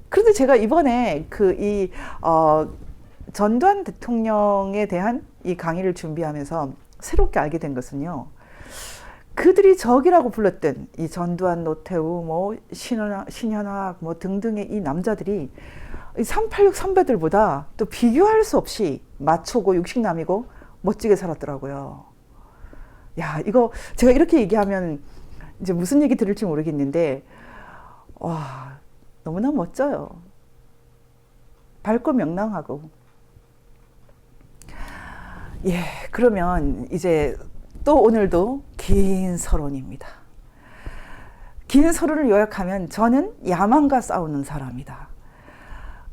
그런데 제가 이번에 전두환 대통령에 대한 이 강의를 준비하면서 새롭게 알게 된 것은요, 그들이 적이라고 불렀던 이 전두환, 노태우, 신현악 등등의 이 남자들이 이 386 선배들보다 또 비교할 수 없이 마초고 육식남이고 멋지게 살았더라고요. 야, 이거 제가 이렇게 얘기하면 이제 무슨 얘기 들을지 모르겠는데, 와, 너무나 멋져요. 밝고 명랑하고. 예, 그러면 이제 또 오늘도 긴 서론입니다. 긴 서론을 요약하면 저는 야만과 싸우는 사람이다.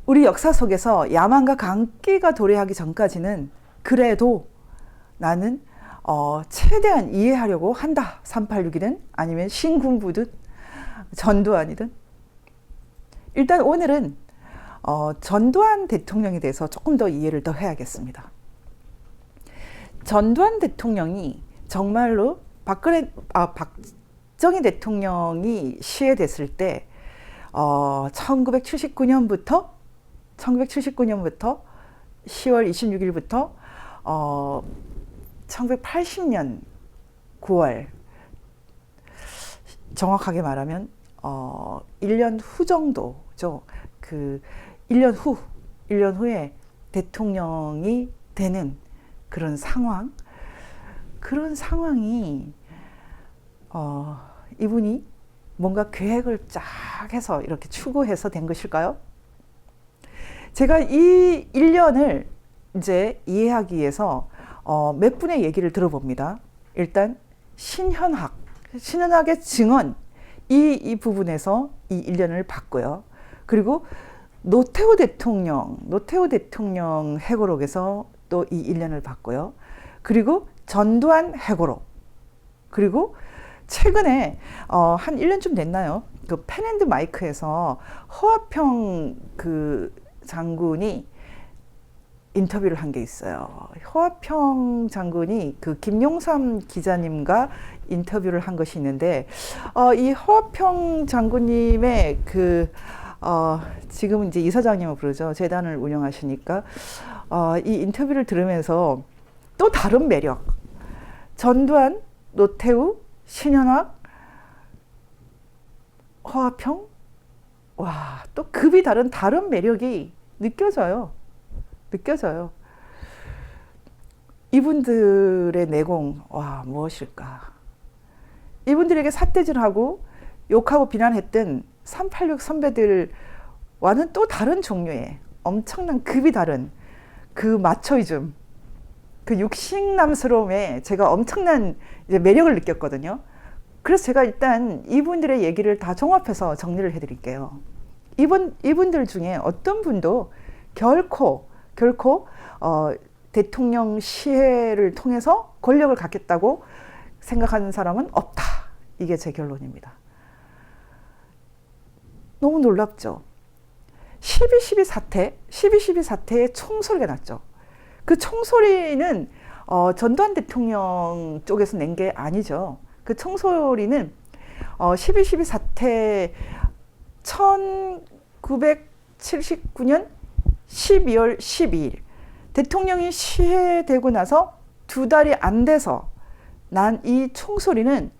우리 역사 속에서 야만과 강기가 도래하기 전까지는 그래도 나는 최대한 이해하려고 한다. 386이든 아니면 신군부든 전두환이든. 일단 오늘은 전두환 대통령에 대해서 조금 더 이해를 더 해야겠습니다. 전두환 대통령이 정말로 박정희 대통령이 시해됐을 때 1979년부터 10월 26일부터 1980년 9월, 정확하게 말하면 1년 후 정도죠. 그 1년 후에 대통령이 되는 그런 상황이 이분이 뭔가 계획을 쫙 해서 이렇게 추구해서 된 것일까요? 제가 이 1년을 이제 이해하기 위해서 몇 분의 얘기를 들어봅니다. 일단 신현학의 증언, 이 부분에서 이 1년을 봤고요. 그리고 노태우 대통령 회고록에서 또 이 1년을 봤고요. 그리고 전두환 회고록, 그리고 최근에 한 1년쯤 됐나요? 그 펜앤드 마이크에서 허화평 그 장군이 인터뷰를 한 게 있어요. 허화평 장군이 그 김용삼 기자님과 인터뷰를 한 것이 있는데, 이 허화평 장군님의 지금 이제 이사장님을 부르죠. 재단을 운영하시니까, 이 인터뷰를 들으면서 또 다른 매력, 전두환, 노태우, 신현학, 허화평, 와, 또 급이 다른 매력이 느껴져요. 이분들의 내공, 와, 무엇일까? 이분들에게 삿대질하고 욕하고 비난했던 386 선배들과는 또 다른 종류의 엄청난 급이 다른 그 마초이즘, 그 육식남스러움에 제가 엄청난 이제 매력을 느꼈거든요. 그래서 제가 일단 이분들의 얘기를 다 종합해서 정리를 해드릴게요. 이분들 중에 어떤 분도 결코 대통령 시해를 통해서 권력을 갖겠다고 생각하는 사람은 없다. 이게 제 결론입니다. 너무 놀랍죠? 12.12 사태에 총소리가 났죠. 그 총소리는 전두환 대통령 쪽에서 낸 게 아니죠. 그 총소리는 12.12 사태 1979년 12월 12일 대통령이 시해되고 나서 2달이 안 돼서 난 이 총소리는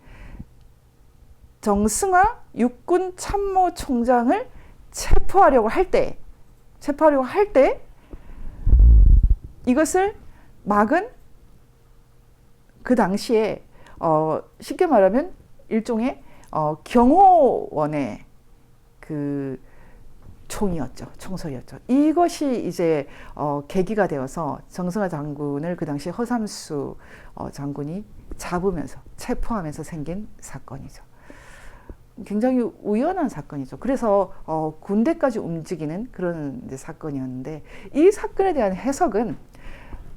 정승화 육군 참모총장을 체포하려고 할 때 이것을 막은 그 당시에 쉽게 말하면 일종의 경호원의 그 총소리였죠. 이것이 이제 계기가 되어서 정승화 장군을 그 당시 허삼수 장군이 잡으면서 체포하면서 생긴 사건이죠. 굉장히 우연한 사건이죠. 그래서 군대까지 움직이는 그런 이제 사건이었는데, 이 사건에 대한 해석은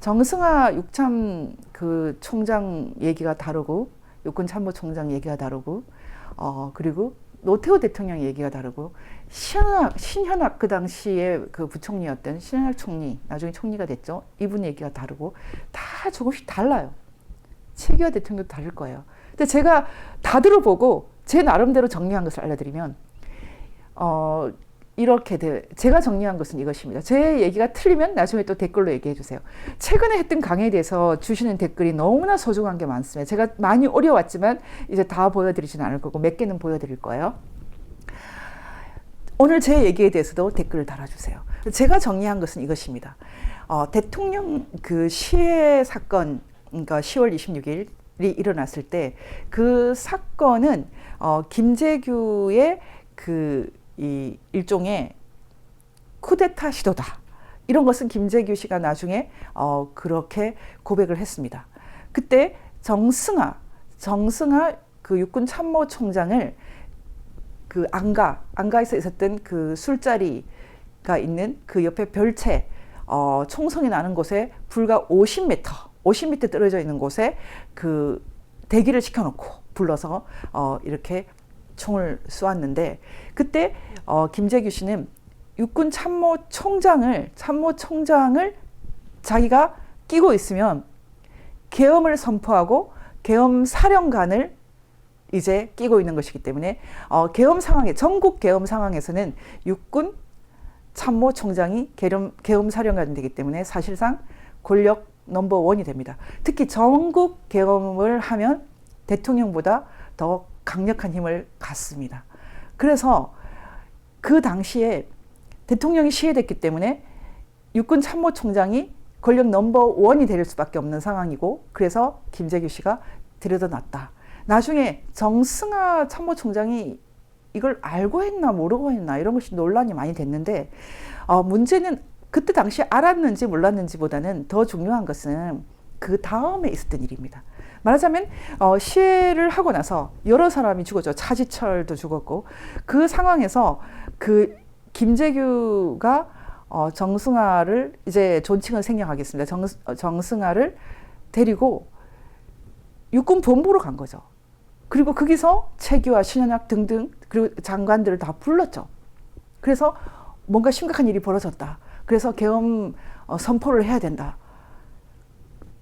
정승화 육참 그 총장 얘기가 다르고, 육군 참모총장 얘기가 다르고, 그리고 노태우 대통령 얘기가 다르고, 신현학 그 당시에 그 부총리였던 신현학 총리, 나중에 총리가 됐죠. 이분 얘기가 다르고, 다 조금씩 달라요. 최기화 대통령도 다를 거예요. 근데 제가 다 들어보고 제 나름대로 정리한 것을 알려드리면, 제가 정리한 것은 이것입니다. 제 얘기가 틀리면 나중에 또 댓글로 얘기해 주세요. 최근에 했던 강의에 대해서 주시는 댓글이 너무나 소중한 게 많습니다. 제가 많이 어려웠지만 이제 다 보여드리지는 않을 거고 몇 개는 보여드릴 거예요. 오늘 제 얘기에 대해서도 댓글을 달아주세요. 제가 정리한 것은 이것입니다. 대통령 그 시해 사건, 그러니까 10월 26일이 일어났을 때 그 사건은 김재규의 이 일종의 쿠데타 시도다. 이런 것은 김재규 씨가 나중에 그렇게 고백을 했습니다. 그때 정승화 그 육군 참모총장을 그 안가에서 있었던 그 술자리가 있는 그 옆에 별채 총성이 나는 곳에 불과 50m 떨어져 있는 곳에 그 대기를 시켜놓고 불러서 이렇게 총을 쏘았는데, 그때 김재규 씨는 육군 참모총장을 자기가 끼고 있으면 계엄을 선포하고 계엄 사령관을 이제 끼고 있는 것이기 때문에 전국 계엄 상황에서는 육군 참모총장이 계엄 사령관이 되기 때문에 사실상 권력 넘버원이 됩니다. 특히 전국 계엄을 하면 대통령보다 더 강력한 힘을 갖습니다. 그래서 그 당시에 대통령이 시해됐기 때문에 육군 참모총장이 권력 넘버원이 될 수밖에 없는 상황이고, 그래서 김재규 씨가 들여다놨다. 나중에 정승화 참모총장이 이걸 알고 했나 모르고 했나 이런 것이 논란이 많이 됐는데, 문제는 그때 당시 알았는지 몰랐는지보다는 더 중요한 것은 그 다음에 있었던 일입니다. 말하자면 시해를 하고 나서 여러 사람이 죽었죠. 차지철도 죽었고, 그 상황에서 그 김재규가 정승화를, 이제 존칭을 생략하겠습니다. 정승화를 데리고 육군 본부로 간 거죠. 그리고 거기서 최규하, 신현학 등등 그리고 장관들을 다 불렀죠. 그래서 뭔가 심각한 일이 벌어졌다. 그래서 계엄 선포를 해야 된다.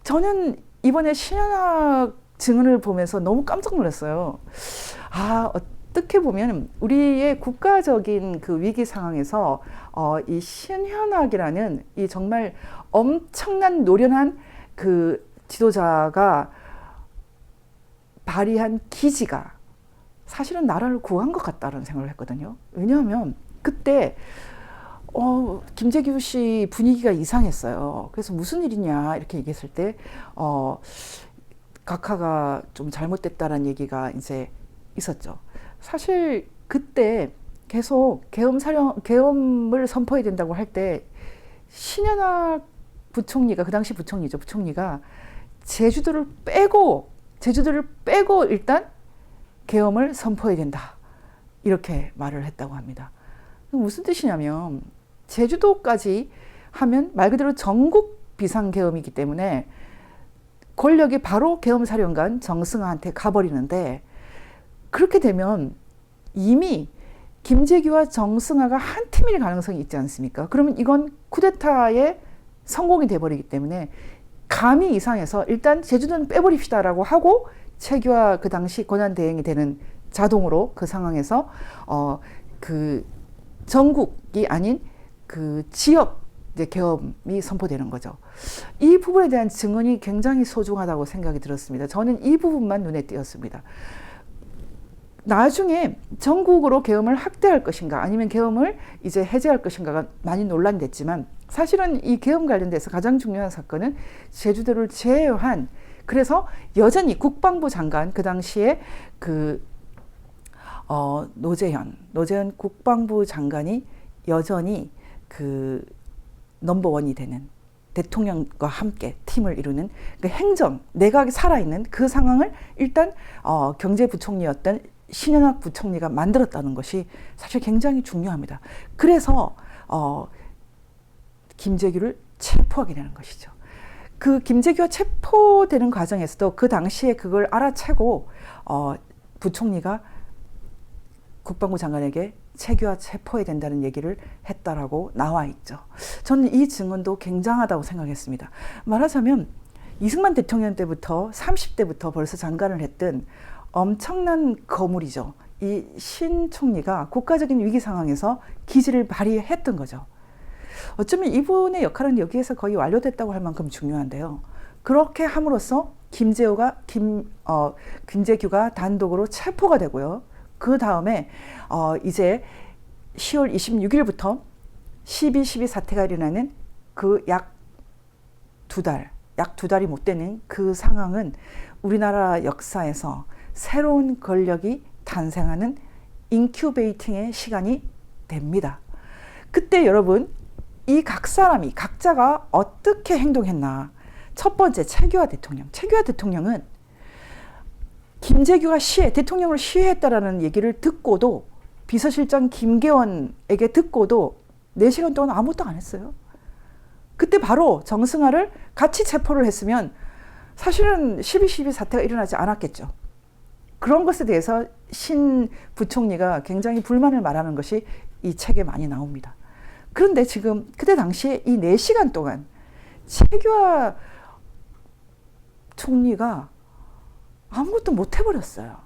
저는 이번에 신현학 증언을 보면서 너무 깜짝 놀랐어요. 어떻게 보면 우리의 국가적인 그 위기 상황에서 이 신현학이라는 이 정말 엄청난 노련한 그 지도자가 발휘한 기지가 사실은 나라를 구한 것 같다는 생각을 했거든요. 왜냐하면 그때 김재규 씨 분위기가 이상했어요. 그래서 무슨 일이냐 이렇게 얘기했을 때 각하가 좀 잘못됐다라는 얘기가 이제 있었죠. 사실 그때 계속 계엄을 선포해야 된다고 할 때 신현학 부총리가, 그 당시 부총리죠. 부총리가 제주도를 빼고 일단 계엄을 선포해야 된다. 이렇게 말을 했다고 합니다. 무슨 뜻이냐면 제주도까지 하면 말 그대로 전국 비상계엄이기 때문에 권력이 바로 계엄사령관 정승화한테 가버리는데, 그렇게 되면 이미 김재규와 정승화가 한 팀일 가능성이 있지 않습니까? 그러면 이건 쿠데타의 성공이 돼버리기 때문에 감이 이상해서 일단 제주도는 빼버립시다라고 하고, 최규하 그 당시 권한대행이 되는 자동으로 그 상황에서 그 전국이 아닌 그 지역 이제 계엄이 선포되는 거죠. 이 부분에 대한 증언이 굉장히 소중하다고 생각이 들었습니다. 저는 이 부분만 눈에 띄었습니다. 나중에 전국으로 계엄을 확대할 것인가 아니면 계엄을 이제 해제할 것인가가 많이 논란됐지만, 사실은 이 계엄 관련돼서 가장 중요한 사건은 제주도를 제외한, 그래서 여전히 국방부 장관, 그 당시에 그 노재현 국방부 장관이 여전히 그 넘버원이 되는, 대통령과 함께 팀을 이루는 그 행정, 내각이 살아있는 그 상황을 일단 경제부총리였던 신현학 부총리가 만들었다는 것이 사실 굉장히 중요합니다. 그래서 김재규를 체포하게 되는 것이죠. 그 김재규가 체포되는 과정에서도 그 당시에 그걸 알아채고 부총리가 국방부 장관에게 최규하 체포해야 된다는 얘기를 했다라고 나와 있죠. 저는 이 증언도 굉장하다고 생각했습니다. 말하자면 이승만 대통령 때부터 30대부터 벌써 장관을 했던 엄청난 거물이죠. 이 신 총리가 국가적인 위기 상황에서 기지를 발휘했던 거죠. 어쩌면 이분의 역할은 여기에서 거의 완료됐다고 할 만큼 중요한데요. 그렇게 함으로써 김재규가 단독으로 체포가 되고요. 그 다음에 이제 10월 26일부터 12.12 사태가 일어나는 그 약 두 달이 못 되는 그 상황은 우리나라 역사에서 새로운 권력이 탄생하는 인큐베이팅의 시간이 됩니다. 그때 여러분, 이 각자가 어떻게 행동했나. 첫 번째, 최규하 대통령은 김재규가 대통령을 시해했다라는 얘기를 듣고도, 비서실장 김계원에게 듣고도 4시간 동안 아무것도 안 했어요. 그때 바로 정승화를 같이 체포를 했으면 사실은 12.12 사태가 일어나지 않았겠죠. 그런 것에 대해서 신 부총리가 굉장히 불만을 말하는 것이 이 책에 많이 나옵니다. 그런데 지금 그때 당시에 이 4시간 동안 최규하 총리가 아무것도 못 해버렸어요.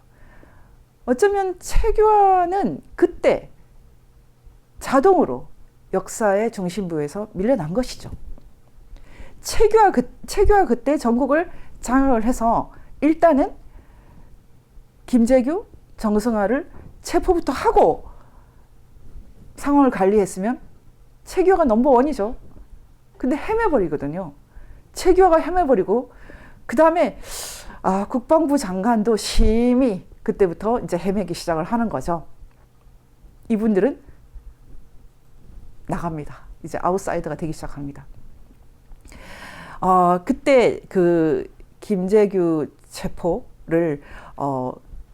어쩌면 최규하는 그때 자동으로 역사의 중심부에서 밀려난 것이죠. 최규하 그때 전국을 장악을 해서 일단은 김재규, 정승화를 체포부터 하고 상황을 관리했으면 최규하가 넘버원이죠. 근데 헤매버리거든요. 최규하가 헤매버리고 그 다음에 국방부 장관도 심히 그때부터 이제 헤매기 시작을 하는 거죠. 이분들은 나갑니다. 이제 아웃사이더가 되기 시작합니다. 그때 그 김재규 체포를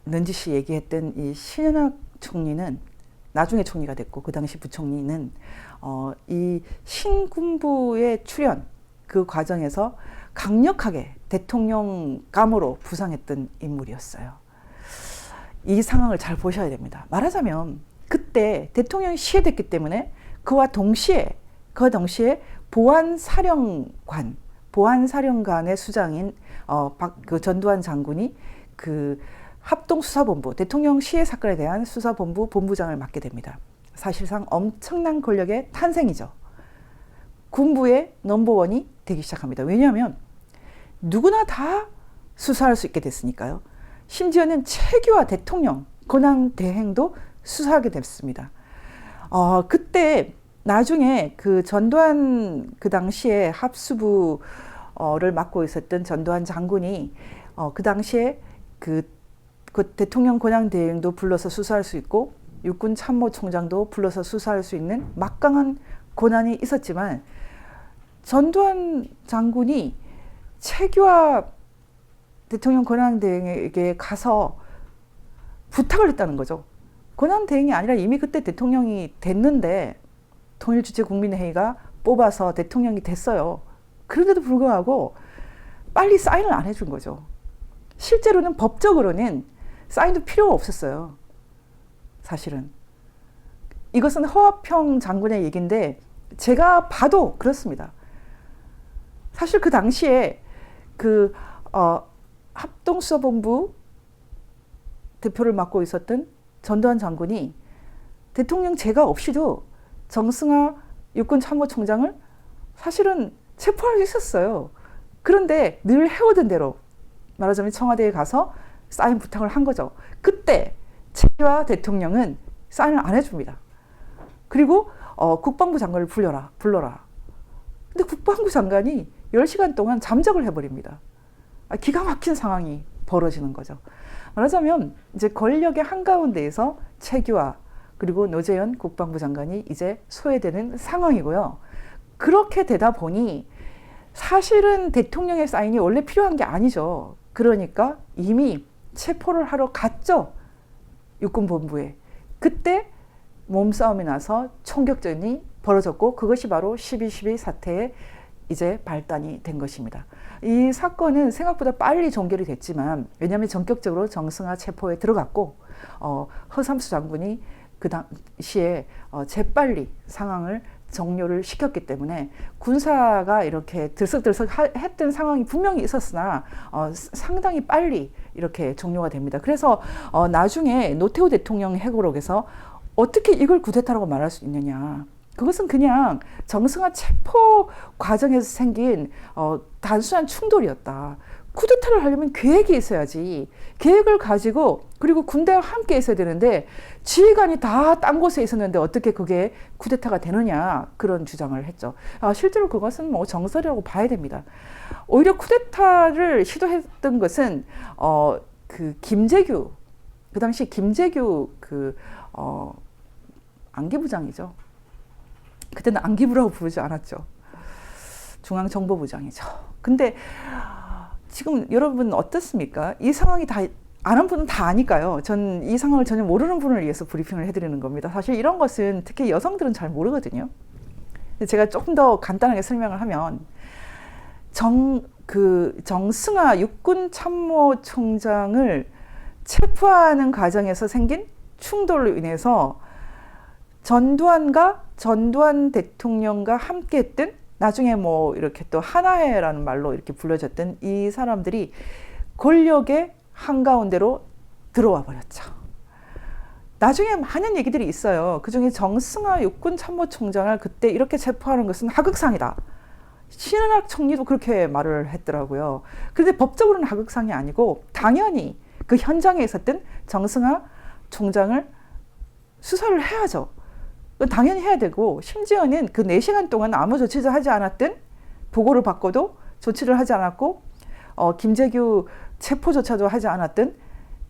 넌지시 얘기했던 이 신현학 총리는 나중에 총리가 됐고 그 당시 부총리는 이 신군부의 출현 그 과정에서 강력하게 대통령감으로 부상했던 인물이었어요. 이 상황을 잘 보셔야 됩니다. 말하자면 그때 대통령이 시해됐기 때문에 그와 동시에 보안사령관의 수장인 그 전두환 장군이 그 합동수사본부, 대통령 시해 사건에 대한 수사본부 본부장을 맡게 됩니다. 사실상 엄청난 권력의 탄생이죠. 군부의 넘버원이 되기 시작합니다. 왜냐하면 누구나 다 수사할 수 있게 됐으니까요. 심지어는 최규하 대통령 권한대행도 수사하게 됐습니다. 그때 나중에 그 전두환 그 당시에 합수부를 맡고 있었던 전두환 장군이 그 당시에 그 대통령 권한대행도 불러서 수사할 수 있고 육군 참모총장도 불러서 수사할 수 있는 막강한 권한이 있었지만 전두환 장군이 최규하 대통령 권한대행에게 가서 부탁을 했다는 거죠. 권한대행이 아니라 이미 그때 대통령이 됐는데 통일주체국민회의가 뽑아서 대통령이 됐어요. 그런데도 불구하고 빨리 사인을 안 해준 거죠. 실제로는 법적으로는 사인도 필요가 없었어요. 사실은. 이것은 허화평 장군의 얘기인데 제가 봐도 그렇습니다. 사실 그 당시에 그 합동수사본부 대표를 맡고 있었던 전두환 장군이 대통령 제가 없이도 정승화 육군참모총장을 사실은 체포할 수 있었어요. 그런데 늘 해오던 대로 말하자면 청와대에 가서 사인 부탁을 한 거죠. 그때 최규하 대통령은 사인을 안 해줍니다. 그리고 국방부 장관을 불러라. 근데 국방부 장관이 10시간 동안 잠적을 해버립니다. 기가 막힌 상황이 벌어지는 거죠. 말하자면 이제 권력의 한가운데에서 최규하 그리고 노재현 국방부 장관이 이제 소외되는 상황이고요. 그렇게 되다 보니 사실은 대통령의 사인이 원래 필요한 게 아니죠. 그러니까 이미 체포를 하러 갔죠. 육군본부에. 그때 몸싸움이 나서 총격전이 벌어졌고 그것이 바로 12.12 사태의 이제 발단이 된 것입니다. 이 사건은 생각보다 빨리 종결이 됐지만 왜냐하면 전격적으로 정승화 체포에 들어갔고 허삼수 장군이 그 당시에 재빨리 상황을 종료를 시켰기 때문에 군사가 이렇게 들썩들썩 했던 상황이 분명히 있었으나 상당히 빨리 이렇게 종료가 됩니다. 그래서 나중에 노태우 대통령 회고록에서 어떻게 이걸 쿠데타라고 말할 수 있느냐. 그것은 그냥 정승화 체포 과정에서 생긴 단순한 충돌이었다. 쿠데타를 하려면 계획이 있어야지. 계획을 가지고 그리고 군대와 함께 있어야 되는데 지휘관이 다 딴 곳에 있었는데 어떻게 그게 쿠데타가 되느냐 그런 주장을 했죠. 실제로 그것은 뭐 정설이라고 봐야 됩니다. 오히려 쿠데타를 시도했던 것은 그 김재규 그 당시 김재규 그 안기부장이죠. 그때는 안기부라고 부르지 않았죠. 중앙정보부장이죠. 근데 지금 여러분 어떻습니까? 이 상황이 다 아는 분은 다 아니까요. 전 이 상황을 전혀 모르는 분을 위해서 브리핑을 해드리는 겁니다. 사실 이런 것은 특히 여성들은 잘 모르거든요. 제가 조금 더 간단하게 설명을 하면 정승화 육군참모총장을 체포하는 과정에서 생긴 충돌로 인해서 전두환 대통령과 함께했던 나중에 뭐 이렇게 또 하나회라는 말로 이렇게 불려졌던 이 사람들이 권력의 한가운데로 들어와 버렸죠. 나중에 많은 얘기들이 있어요. 그중에 정승화 육군참모총장을 그때 이렇게 체포하는 것은 하극상이다. 신은학 총리도 그렇게 말을 했더라고요. 그런데 법적으로는 하극상이 아니고 당연히 그 현장에 있었던 정승화 총장을 수사를 해야죠. 당연히 해야 되고, 심지어는 그 4시간 동안 아무 조치도 하지 않았던, 보고를 받고도 조치를 하지 않았고, 김재규 체포조차도 하지 않았던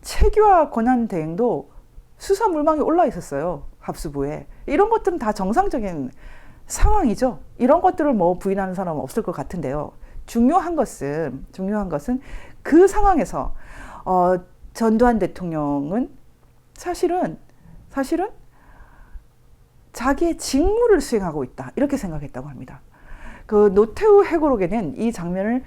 최규하 권한대행도 수사 물망에 올라 있었어요. 합수부에. 이런 것들은 다 정상적인 상황이죠. 이런 것들을 뭐 부인하는 사람은 없을 것 같은데요. 중요한 것은 그 상황에서 전두환 대통령은 사실은 자기의 직무를 수행하고 있다, 이렇게 생각했다고 합니다. 그 노태우 회고록에는 이 장면을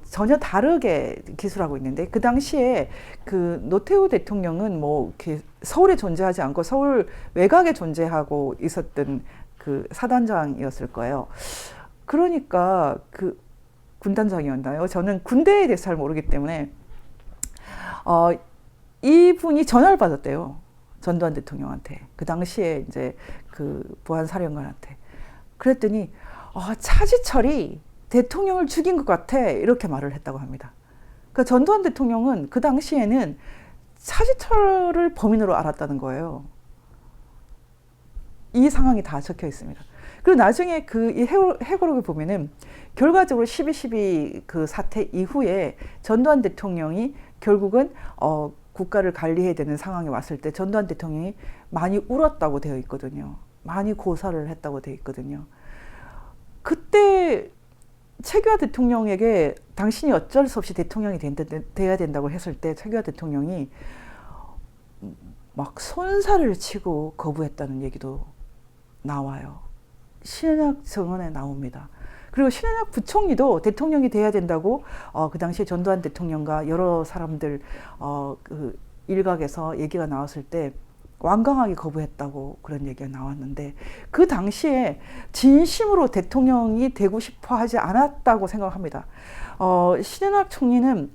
전혀 다르게 기술하고 있는데, 그 당시에 그 노태우 대통령은 뭐 이렇게 서울에 존재하지 않고 서울 외곽에 존재하고 있었던 그 사단장이었을 거예요. 그러니까 그 군단장이었나요? 저는 군대에 대해서 잘 모르기 때문에 이분이 전화를 받았대요. 전두환 대통령한테. 그 당시에 이제 그 보안사령관한테. 그랬더니 차지철이 대통령을 죽인 것 같아, 이렇게 말을 했다고 합니다. 그러니까 전두환 대통령은 그 당시에는 차지철을 범인으로 알았다는 거예요. 이 상황이 다 적혀 있습니다. 그리고 나중에 그 이 회고록을 보면은 결과적으로 12.12 그 사태 이후에 전두환 대통령이 결국은 국가를 관리해야 되는 상황에 왔을 때 전두환 대통령이 많이 울었다고 되어 있거든요. 많이 고사를 했다고 되어 있거든요. 그때 최규하 대통령에게 당신이 어쩔 수 없이 대통령이 돼야 된다고 했을 때 최규하 대통령이 막 손살을 치고 거부했다는 얘기도 나와요. 신은학 증언에 나옵니다. 그리고 신은학 부총리도 대통령이 돼야 된다고 그 당시에 전두환 대통령과 여러 사람들 그 일각에서 얘기가 나왔을 때 완강하게 거부했다고 그런 얘기가 나왔는데, 그 당시에 진심으로 대통령이 되고 싶어 하지 않았다고 생각합니다. 신은학 총리는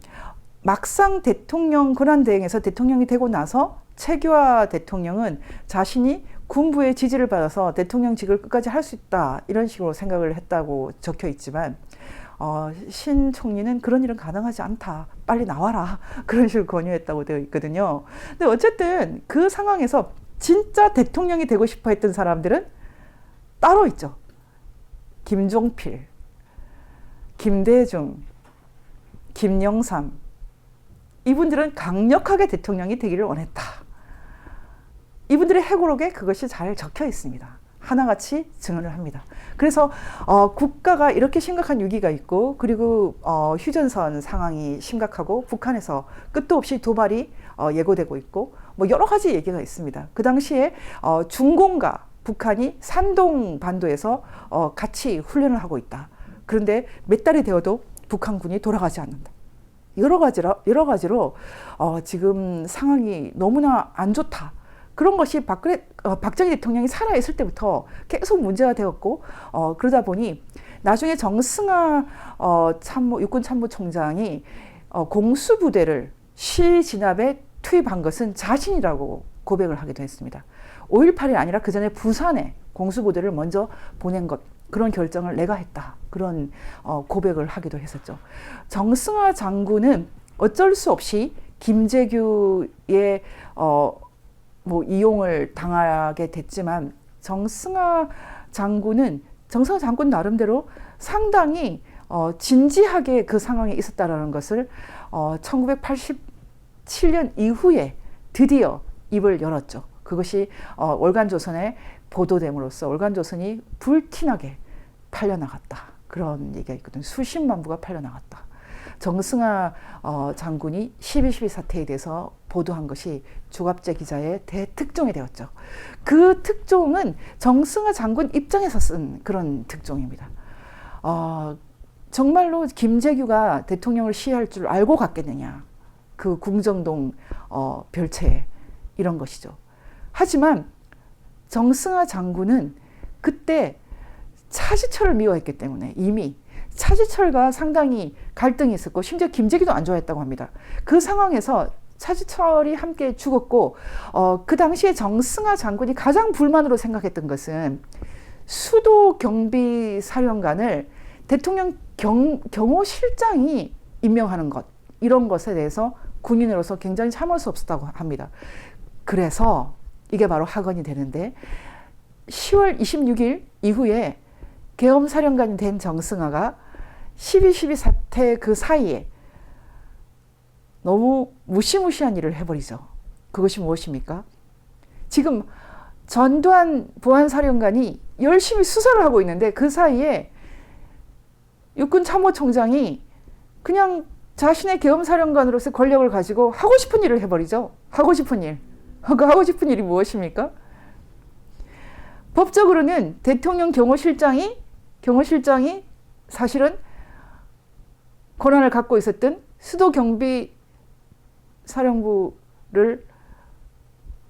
막상 대통령 권한대행에서 대통령이 되고 나서 최규하 대통령은 자신이 군부의 지지를 받아서 대통령직을 끝까지 할 수 있다, 이런 식으로 생각을 했다고 적혀 있지만 신 총리는 그런 일은 가능하지 않다, 빨리 나와라, 그런 식으로 권유했다고 되어 있거든요. 근데 어쨌든 그 상황에서 진짜 대통령이 되고 싶어 했던 사람들은 따로 있죠. 김종필, 김대중, 김영삼, 이분들은 강력하게 대통령이 되기를 원했다. 이분들의 회고록에 그것이 잘 적혀 있습니다. 하나같이 증언을 합니다. 그래서 국가가 이렇게 심각한 위기가 있고, 그리고 휴전선 상황이 심각하고, 북한에서 끝도 없이 도발이 예고되고 있고, 뭐 여러 가지 얘기가 있습니다. 그 당시에 중공과 북한이 산동 반도에서 같이 훈련을 하고 있다. 그런데 몇 달이 되어도 북한군이 돌아가지 않는다. 여러 가지로 지금 상황이 너무나 안 좋다. 그런 것이 박정희 대통령이 살아있을 때부터 계속 문제가 되었고, 그러다 보니 나중에 정승화 육군 참모총장이 공수부대를 시 진압에 투입한 것은 자신이라고 고백을 하기도 했습니다. 5.18이 아니라 그 전에 부산에 공수부대를 먼저 보낸 것, 그런 결정을 내가 했다, 그런 고백을 하기도 했었죠. 정승화 장군은 어쩔 수 없이 김재규의 뭐 이용을 당하게 됐지만, 정승화 장군 나름대로 상당히 진지하게 그 상황에 있었다라는 것을 1987년 이후에 드디어 입을 열었죠. 그것이 월간조선에 보도됨으로써 월간조선이 불티나게 팔려나갔다, 그런 얘기가 있거든요. 수십만 부가 팔려나갔다. 정승화 장군이 12.12 사태에 대해서 보도한 것이 조갑재 기자의 대특종이 되었죠. 그 특종은 정승화 장군 입장에서 쓴 그런 특종입니다. 정말로 김재규가 대통령을 시해할 줄 알고 갔겠느냐, 그 궁정동 별채, 이런 것이죠. 하지만 정승화 장군은 그때 차지철을 미워했기 때문에 이미 차지철과 상당히 갈등이 있었고, 심지어 김재규도 안 좋아했다고 합니다. 그 상황에서 차지철이 함께 죽었고, 그 당시에 정승화 장군이 가장 불만으로 생각했던 것은 수도 경비사령관을 대통령 경호실장이 임명하는 것, 이런 것에 대해서 군인으로서 굉장히 참을 수 없었다고 합니다. 그래서 이게 바로 학언이 되는데 10월 26일 이후에 계엄사령관이 된 정승화가 12.12 사태 그 사이에 너무 무시무시한 일을 해버리죠. 그것이 무엇입니까? 지금 전두환 보안사령관이 열심히 수사를 하고 있는데 그 사이에 육군참모총장이 그냥 자신의 계엄사령관으로서 권력을 가지고 하고 싶은 일을 해버리죠. 하고 싶은 일. 그 하고 싶은 일이 무엇입니까? 법적으로는 대통령 경호실장이 사실은 권한을 갖고 있었던 수도경비사령부를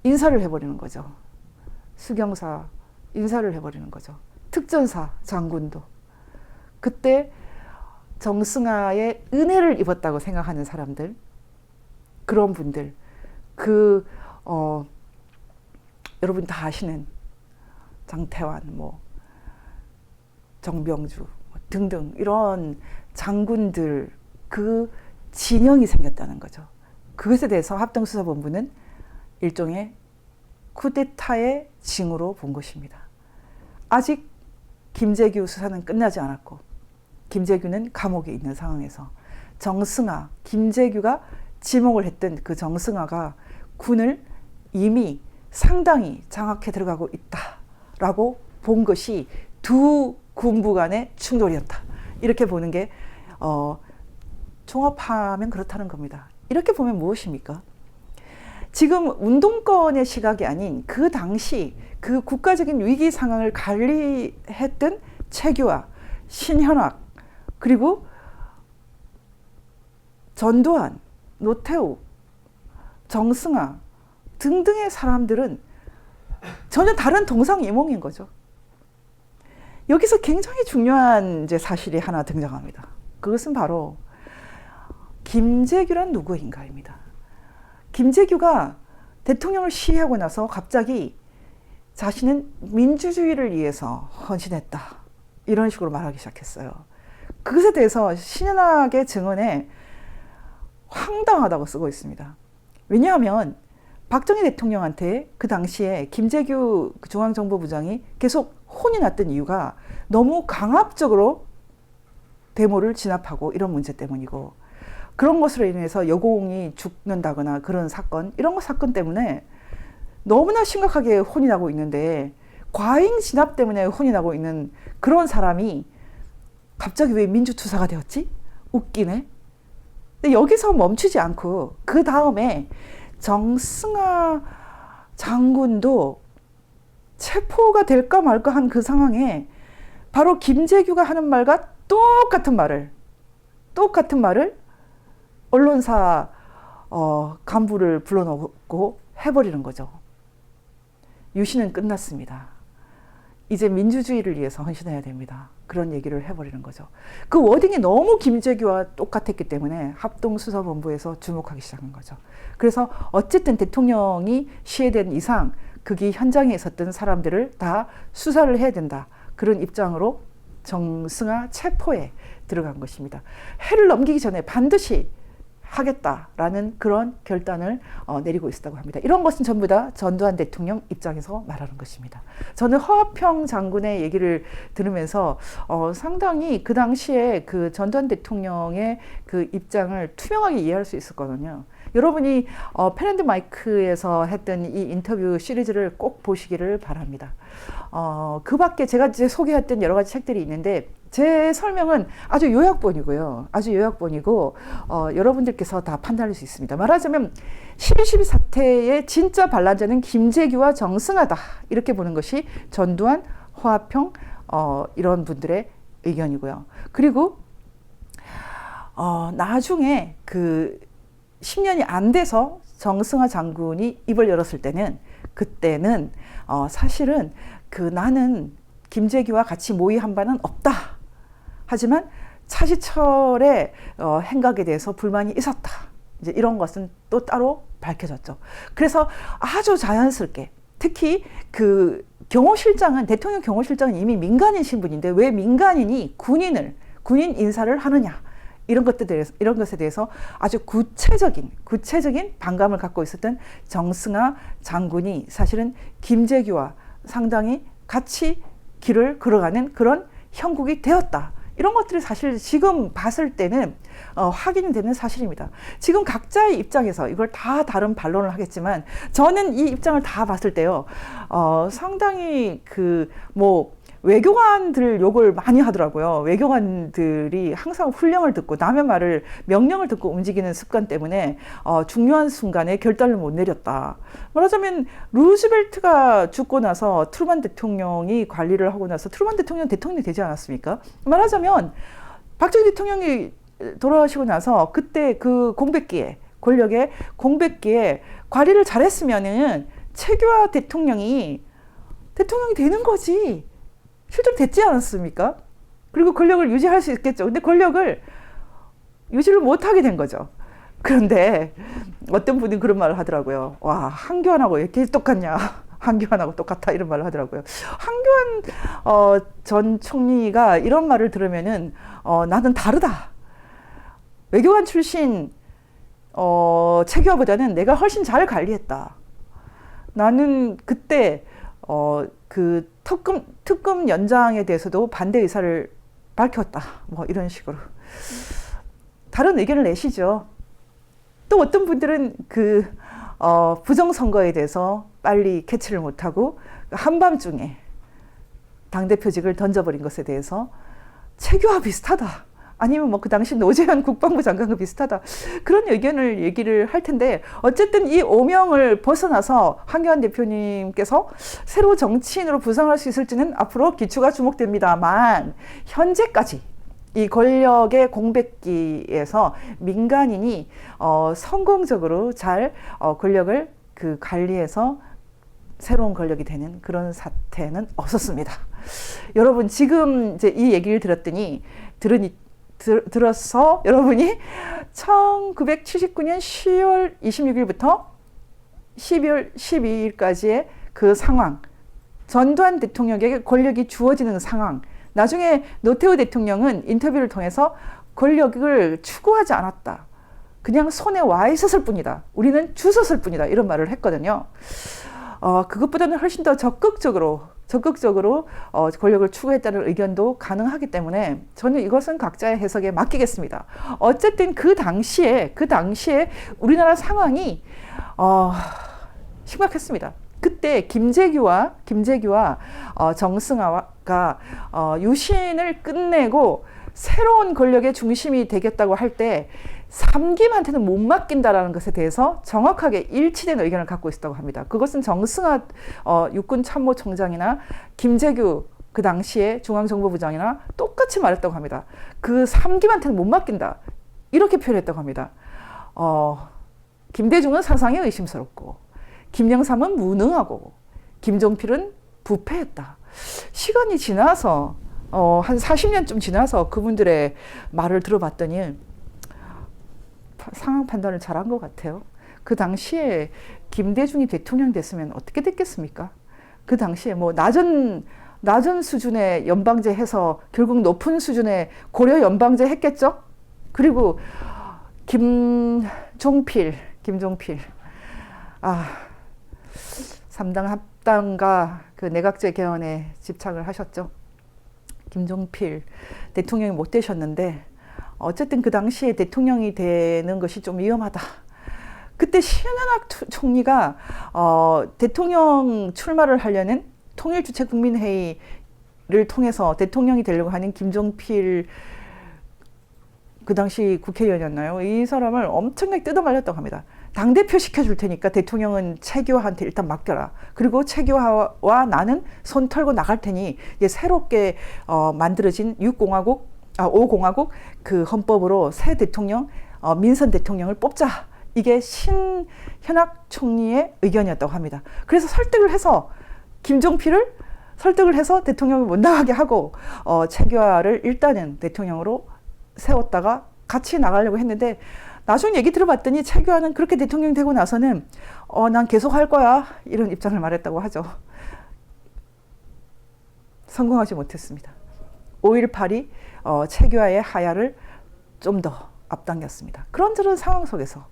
인사를 해버리는 거죠. 수경사 인사를 해버리는 거죠. 특전사 장군도. 그때 정승화의 은혜를 입었다고 생각하는 사람들, 그런 분들, 여러분 다 아시는 장태환, 정병주 등등 이런 장군들, 그 진영이 생겼다는 거죠. 그것에 대해서 합동수사본부는 일종의 쿠데타의 징후로 본 것입니다. 아직 김재규 수사는 끝나지 않았고 김재규는 감옥에 있는 상황에서 정승화, 김재규가 지목을 했던 그 정승화가 군을 이미 상당히 장악해 들어가고 있다라고 본 것이 두 군부 간의 충돌이었다. 이렇게 보는 게 종합하면 그렇다는 겁니다. 이렇게 보면 무엇입니까? 지금 운동권의 시각이 아닌 그 당시 그 국가적인 위기 상황을 관리했던 최규하, 신현악, 그리고 전두환, 노태우, 정승화 등등의 사람들은 전혀 다른 동상이몽인 거죠. 여기서 굉장히 중요한 이제 사실이 하나 등장합니다. 그것은 바로 김재규란 누구인가입니다. 김재규가 대통령을 시해하고 나서 갑자기 자신은 민주주의를 위해서 헌신했다. 이런 식으로 말하기 시작했어요. 그것에 대해서 신현학의 증언에 황당하다고 쓰고 있습니다. 왜냐하면 박정희 대통령한테 그 당시에 김재규 중앙정보부장이 계속 혼이 났던 이유가 너무 강압적으로 데모를 진압하고 이런 문제 때문이고, 그런 것으로 인해서 여공이 죽는다거나 그런 사건, 이런 사건 때문에 너무나 심각하게 혼이 나고 있는데, 과잉 진압 때문에 혼이 나고 있는 그런 사람이 갑자기 왜 민주투사가 되었지? 웃기네. 근데 여기서 멈추지 않고 그 다음에 정승화 장군도 체포가 될까 말까 한 그 상황에 바로 김재규가 하는 말과 똑같은 말을 언론사 간부를 불러놓고 해버리는 거죠. 유신은 끝났습니다. 이제 민주주의를 위해서 헌신해야 됩니다. 그런 얘기를 해버리는 거죠. 그 워딩이 너무 김재규와 똑같았기 때문에 합동수사본부에서 주목하기 시작한 거죠. 그래서 어쨌든 대통령이 시해된 이상 거기 현장에 있었던 사람들을 다 수사를 해야 된다. 그런 입장으로 정승화 체포에 들어간 것입니다. 해를 넘기기 전에 반드시 하겠다라는 그런 결단을 내리고 있었다고 합니다. 이런 것은 전부 다 전두환 대통령 입장에서 말하는 것입니다. 저는 허화평 장군의 얘기를 들으면서 상당히 그 당시에 그 전두환 대통령의 그 입장을 투명하게 이해할 수 있었거든요. 여러분이 펜앤드마이크에서 했던 이 인터뷰 시리즈를 꼭 보시기를 바랍니다. 그 밖에 제가 이제 소개했던 여러 가지 책들이 있는데 제 설명은 아주 요약본이고요. 아주 요약본이고 여러분들께서 다 판단할 수 있습니다. 말하자면 12.12 사태의 진짜 반란자는 김재규와 정승화다. 이렇게 보는 것이 전두환, 허화평 이런 분들의 의견이고요. 그리고 나중에 그 10년이 안 돼서 정승화 장군이 입을 열었을 때는 그때는 사실은 나는 김재규와 같이 모의한 바는 없다. 하지만 차시철의 행각에 대해서 불만이 있었다. 이제 이런 것은 또 따로 밝혀졌죠. 그래서 아주 자연스럽게 특히 그 경호실장은 대통령 경호실장은 이미 민간인 신분인데 왜 민간인이 군인 인사를 하느냐, 이런 것에 대해서 아주 구체적인 반감을 갖고 있었던 정승화 장군이 사실은 김재규와 상당히 같이 길을 걸어가는 그런 형국이 되었다. 이런 것들이 사실 지금 봤을 때는 확인이 되는 사실입니다. 지금 각자의 입장에서 이걸 다 다른 반론을 하겠지만 저는 이 입장을 다 봤을 때요, 상당히 외교관들 욕을 많이 하더라고요. 외교관들이 항상 훈령을 듣고 남의 말을, 명령을 듣고 움직이는 습관 때문에 중요한 순간에 결단을 못 내렸다. 말하자면 루즈벨트가 죽고 나서 트루먼 대통령이 관리를 하고 나서 트루먼 대통령이 되지 않았습니까? 말하자면 박정희 대통령이 돌아가시고 나서 그때 그 권력의 공백기에 관리를 잘했으면은 최규하 대통령이 되는 거지. 실제로 됐지 않았습니까? 그리고 권력을 유지할 수 있겠죠. 근데 권력을 유지를 못하게 된 거죠. 그런데 어떤 분이 그런 말을 하더라고요. 와, 한교안하고 왜 이렇게 똑같냐. 한교안하고 똑같아, 이런 말을 하더라고요. 한교안 전 총리가 이런 말을 들으면은 나는 다르다. 외교관 출신 최규하보다는 내가 훨씬 잘 관리했다. 나는 그때 그 특검 연장에 대해서도 반대 의사를 밝혔다. 뭐 이런 식으로 다른 의견을 내시죠. 또 어떤 분들은 그 부정선거에 대해서 빨리 캐치를 못하고 한밤중에 당대표직을 던져버린 것에 대해서 최규하 비슷하다. 아니면 뭐 그 당시 노재현 국방부 장관과 비슷하다. 그런 의견을 얘기를 할 텐데, 어쨌든 이 오명을 벗어나서 한교안 대표님께서 새로 정치인으로 부상할 수 있을지는 앞으로 기추가 주목됩니다만, 현재까지 이 권력의 공백기에서 민간인이 성공적으로 잘 권력을 관리해서 새로운 권력이 되는 그런 사태는 없었습니다. 여러분, 지금 이제 이 얘기를 들어서 여러분이 1979년 10월 26일부터 12월 12일까지의 그 상황, 전두환 대통령에게 권력이 주어지는 상황, 나중에 노태우 대통령은 인터뷰를 통해서 권력을 추구하지 않았다. 그냥 손에 와 있었을 뿐이다. 우리는 주웠을 뿐이다. 이런 말을 했거든요. 그것보다는 훨씬 더 적극적으로 권력을 추구했다는 의견도 가능하기 때문에 저는 이것은 각자의 해석에 맡기겠습니다. 어쨌든 그 당시에 우리나라 상황이 심각했습니다. 그때 김재규와 정승화가 유신을 끝내고 새로운 권력의 중심이 되겠다고 할 때 삼김한테는 못 맡긴다라는 것에 대해서 정확하게 일치된 의견을 갖고 있었다고 합니다. 그것은 정승화 육군참모총장이나 김재규 그 당시에 중앙정보부장이나 똑같이 말했다고 합니다. 그 삼김한테는 못 맡긴다. 이렇게 표현했다고 합니다. 김대중은 사상이 의심스럽고, 김영삼은 무능하고, 김종필은 부패했다. 시간이 지나서 한 40년쯤 지나서 그분들의 말을 들어봤더니 상황 판단을 잘한 것 같아요. 그 당시에 김대중이 대통령 됐으면 어떻게 됐겠습니까? 그 당시에 뭐 낮은 수준의 연방제 해서 결국 높은 수준의 고려 연방제 했겠죠? 그리고 김종필 3당 합당과 그 내각제 개헌에 집착을 하셨죠. 김종필 대통령이 못 되셨는데 어쨌든 그 당시에 대통령이 되는 것이 좀 위험하다. 그때 신현악 총리가 대통령 출마를 하려는 통일주체국민회의를 통해서 대통령이 되려고 하는 김종필 그 당시 국회의원이었나요? 이 사람을 엄청나게 뜯어말렸다고 합니다. 당대표 시켜줄 테니까 대통령은 최규하한테 일단 맡겨라. 그리고 최규하와 나는 손 털고 나갈 테니 이제 새롭게 만들어진 5공화국 그 헌법으로 새 대통령, 민선 대통령을 뽑자. 이게 신현악 총리의 의견이었다고 합니다. 그래서 김종필을 설득을 해서 대통령을 못 나가게 하고 최규하를 일단은 대통령으로 세웠다가 같이 나가려고 했는데 나중에 얘기 들어봤더니 최규하는 그렇게 대통령 되고 나서는 난 계속 할 거야 이런 입장을 말했다고 하죠. 성공하지 못했습니다. 5.18이 체계화의 하야를 좀 더 앞당겼습니다. 그런 상황 속에서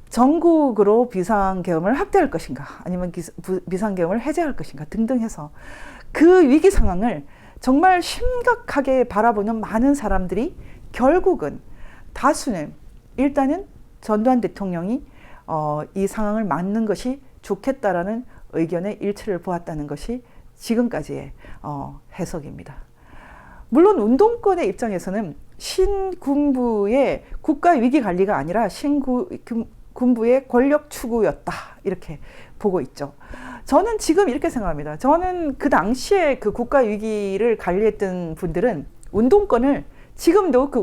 전국으로 비상계엄을 확대할 것인가 아니면 비상계엄을 해제할 것인가 등등 해서 그 위기 상황을 정말 심각하게 바라보는 많은 사람들이 결국은 다수는 일단은 전두환 대통령이 이 상황을 막는 것이 좋겠다라는 의견의 일치를 보았다는 것이 지금까지의 해석입니다. 물론 운동권의 입장에서는 신군부의 국가 위기 관리가 아니라 신군부의 권력 추구였다 이렇게 보고 있죠. 저는 지금 이렇게 생각합니다. 저는 그 당시에 그 국가 위기를 관리했던 분들은 운동권을 지금도 그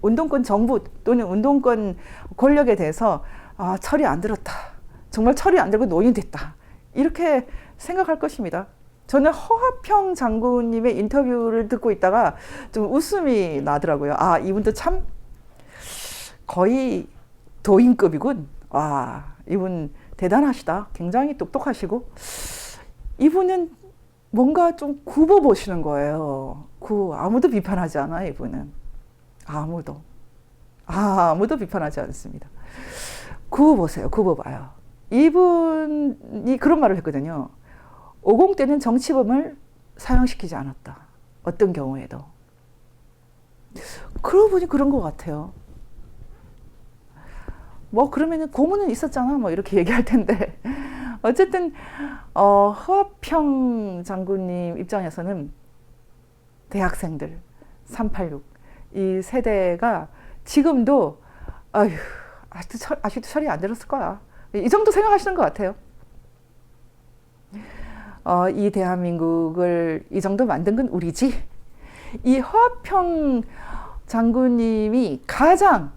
운동권 정부 또는 운동권 권력에 대해서 철이 안 들었다. 정말 철이 안 들고 노인됐다. 이렇게 생각할 것입니다. 저는 허화평 장군님의 인터뷰를 듣고 있다가 좀 웃음이 나더라고요. 아, 이분도 참 거의 도인급이군. 와, 이분 대단하시다. 굉장히 똑똑하시고 이분은 뭔가 좀 굽어 보시는 거예요. 아무도 비판하지 않아, 이분은. 아무도 비판하지 않습니다. 굽어 보세요. 굽어 봐요. 이분이 그런 말을 했거든요. 50 때는 정치범을 사형시키지 않았다. 어떤 경우에도. 그러고 보니 그런 것 같아요. 뭐 그러면은 고문은 있었잖아. 뭐 이렇게 얘기할 텐데. 어쨌든 허화평 장군님 입장에서는 대학생들 386 이 세대가 지금도 아직도 철이 안 들었을 거야. 이 정도 생각하시는 것 같아요. 이 대한민국을 이 정도 만든 건 우리지. 이 허화평 장군님이 가장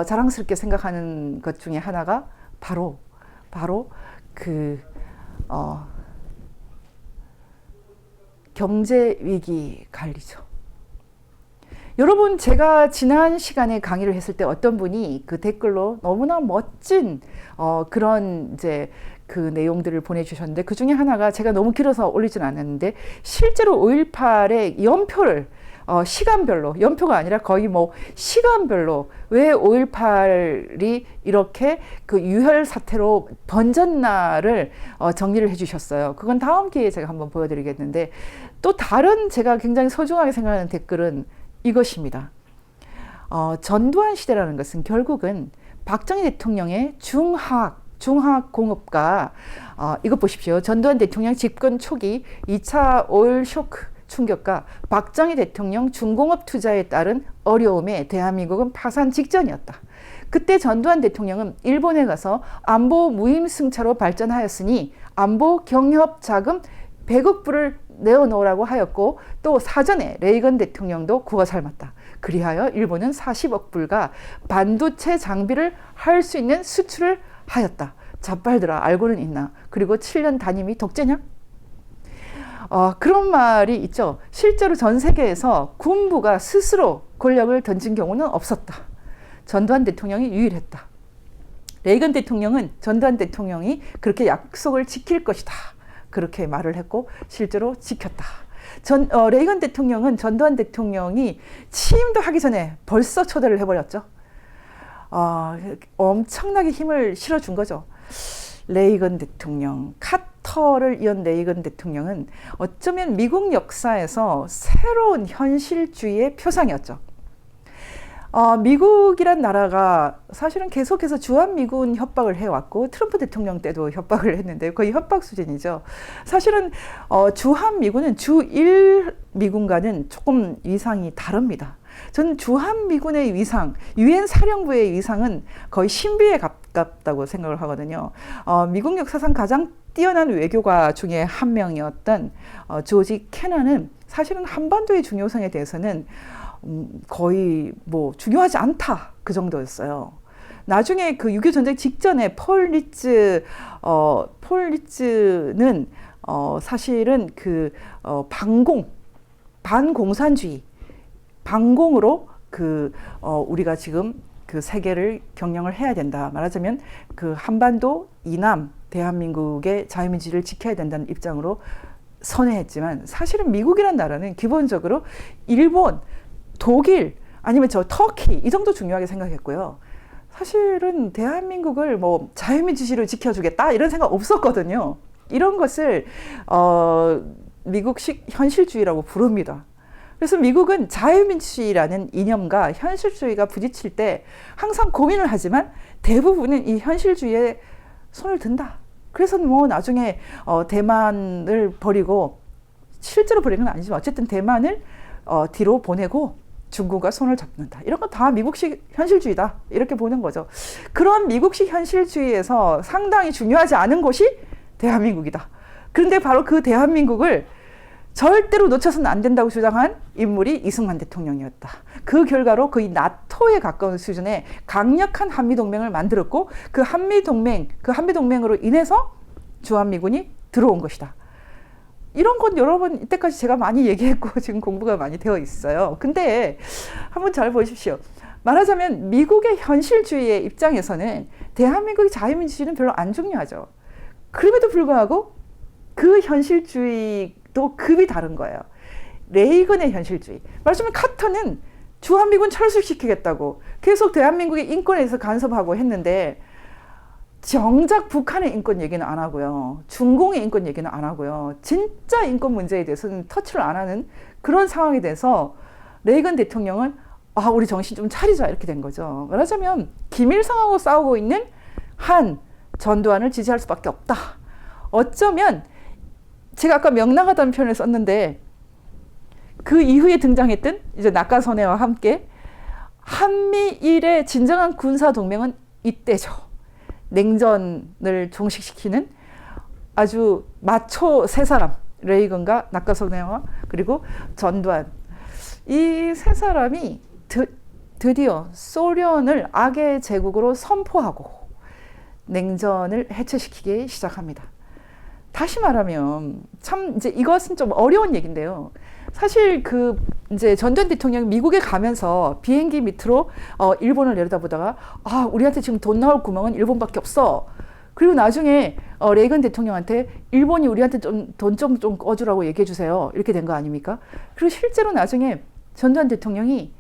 자랑스럽게 생각하는 것 중에 하나가 바로 그 경제 위기 관리죠. 여러분, 제가 지난 시간에 강의를 했을 때 어떤 분이 그 댓글로 너무나 멋진 그런 이제 그 내용들을 보내주셨는데 그 중에 하나가 제가 너무 길어서 올리진 않았는데 실제로 5.18의 연표를 시간별로 연표가 아니라 거의 뭐 시간별로 왜 5.18이 이렇게 그 유혈 사태로 번졌나를 정리를 해주셨어요. 그건 다음 기회에 제가 한번 보여드리겠는데 또 다른 제가 굉장히 소중하게 생각하는 댓글은 이것입니다. 전두환 시대라는 것은 결국은 박정희 대통령의 중화공업과 이것 보십시오. 전두환 대통령 집권 초기 2차 오일 쇼크 충격과 박정희 대통령 중공업 투자에 따른 어려움에 대한민국은 파산 직전이었다. 그때 전두환 대통령은 일본에 가서 안보 무임승차로 발전하였으니 안보 경협 자금 100억 불을 내어놓으라고 하였고 또 사전에 레이건 대통령도 구워 삶았다. 그리하여 일본은 40억 불과 반도체 장비를 할 수 있는 수출을 하였다. 자빨들아 알고는 있나. 그리고 7년 단임이 독재냐? 그런 말이 있죠. 실제로 전 세계에서 군부가 스스로 권력을 던진 경우는 없었다. 전두환 대통령이 유일했다. 레이건 대통령은 전두환 대통령이 그렇게 약속을 지킬 것이다. 그렇게 말을 했고 실제로 지켰다. 레이건 대통령은 전두환 대통령이 취임도 하기 전에 벌써 초대를 해버렸죠. 엄청나게 힘을 실어준 거죠. 레이건 대통령, 카터를 이은 레이건 대통령은 어쩌면 미국 역사에서 새로운 현실주의의 표상이었죠. 미국이란 나라가 사실은 계속해서 주한미군 협박을 해왔고 트럼프 대통령 때도 협박을 했는데 거의 협박 수준이죠. 사실은 주한미군은 주1 미군과는 조금 위상이 다릅니다. 저는 주한미군의 위상, 유엔 사령부의 위상은 거의 신비에 가깝다고 생각을 하거든요. 미국 역사상 가장 뛰어난 외교가 중에 한 명이었던 조지 캐넌은 사실은 한반도의 중요성에 대해서는 거의 뭐 중요하지 않다 그 정도였어요. 나중에 그 6.25 전쟁 직전에 폴 리츠는 사실은 그 반공산주의 반공으로 우리가 지금 그 세계를 경영을 해야 된다. 말하자면 그 한반도 이남 대한민국의 자유민주주의를 지켜야 된다는 입장으로 선회했지만 사실은 미국이란 나라는 기본적으로 일본, 독일 아니면 저 터키 이 정도 중요하게 생각했고요. 사실은 대한민국을 뭐 자유민주주의로 지켜주겠다 이런 생각 없었거든요. 이런 것을 미국식 현실주의라고 부릅니다. 그래서 미국은 자유민주주의라는 이념과 현실주의가 부딪힐 때 항상 고민을 하지만 대부분은 이 현실주의에 손을 든다. 그래서 뭐 나중에 대만을 버리고 실제로 버리는 건 아니지만 어쨌든 대만을 뒤로 보내고 중국과 손을 잡는다. 이런 건 다 미국식 현실주의다. 이렇게 보는 거죠. 그런 미국식 현실주의에서 상당히 중요하지 않은 곳이 대한민국이다. 그런데 바로 그 대한민국을 절대로 놓쳐서는 안 된다고 주장한 인물이 이승만 대통령이었다. 그 결과로 거의 나토에 가까운 수준의 강력한 한미동맹을 만들었고 그 한미동맹으로 인해서 주한미군이 들어온 것이다. 이런 건 여러분 이때까지 제가 많이 얘기했고 지금 공부가 많이 되어 있어요. 근데 한번 잘 보십시오. 말하자면 미국의 현실주의의 입장에서는 대한민국의 자유민주주의는 별로 안 중요하죠. 그럼에도 불구하고 그 현실주의도 급이 다른 거예요. 레이건의 현실주의. 말하자면 카터는 주한미군 철수시키겠다고 계속 대한민국의 인권에 대해서 간섭하고 했는데 정작 북한의 인권 얘기는 안 하고요. 중공의 인권 얘기는 안 하고요. 진짜 인권 문제에 대해서는 터치를 안 하는 그런 상황에 대해서 레이건 대통령은 우리 정신 좀 차리자 이렇게 된 거죠. 말하자면 김일성하고 싸우고 있는 전두환을 지지할 수밖에 없다. 어쩌면 제가 아까 명랑하다는 표현을 썼는데 그 이후에 등장했던 이제 낙하선회와 함께 한미일의 진정한 군사 동맹은 이때죠. 냉전을 종식시키는 아주 마초 세 사람 레이건과 낙하선회와 그리고 전두환 이 세 사람이 드디어 소련을 악의 제국으로 선포하고 냉전을 해체시키기 시작합니다. 다시 말하면 참 이제 이것은 좀 어려운 얘기인데요. 사실 이제 전두환 대통령이 미국에 가면서 비행기 밑으로 일본을 내려다보다가 우리한테 지금 돈 나올 구멍은 일본밖에 없어. 그리고 나중에 레이건 대통령한테 일본이 우리한테 좀 돈 좀 꺼주라고 얘기해 주세요. 이렇게 된 거 아닙니까? 그리고 실제로 나중에 전두환 대통령이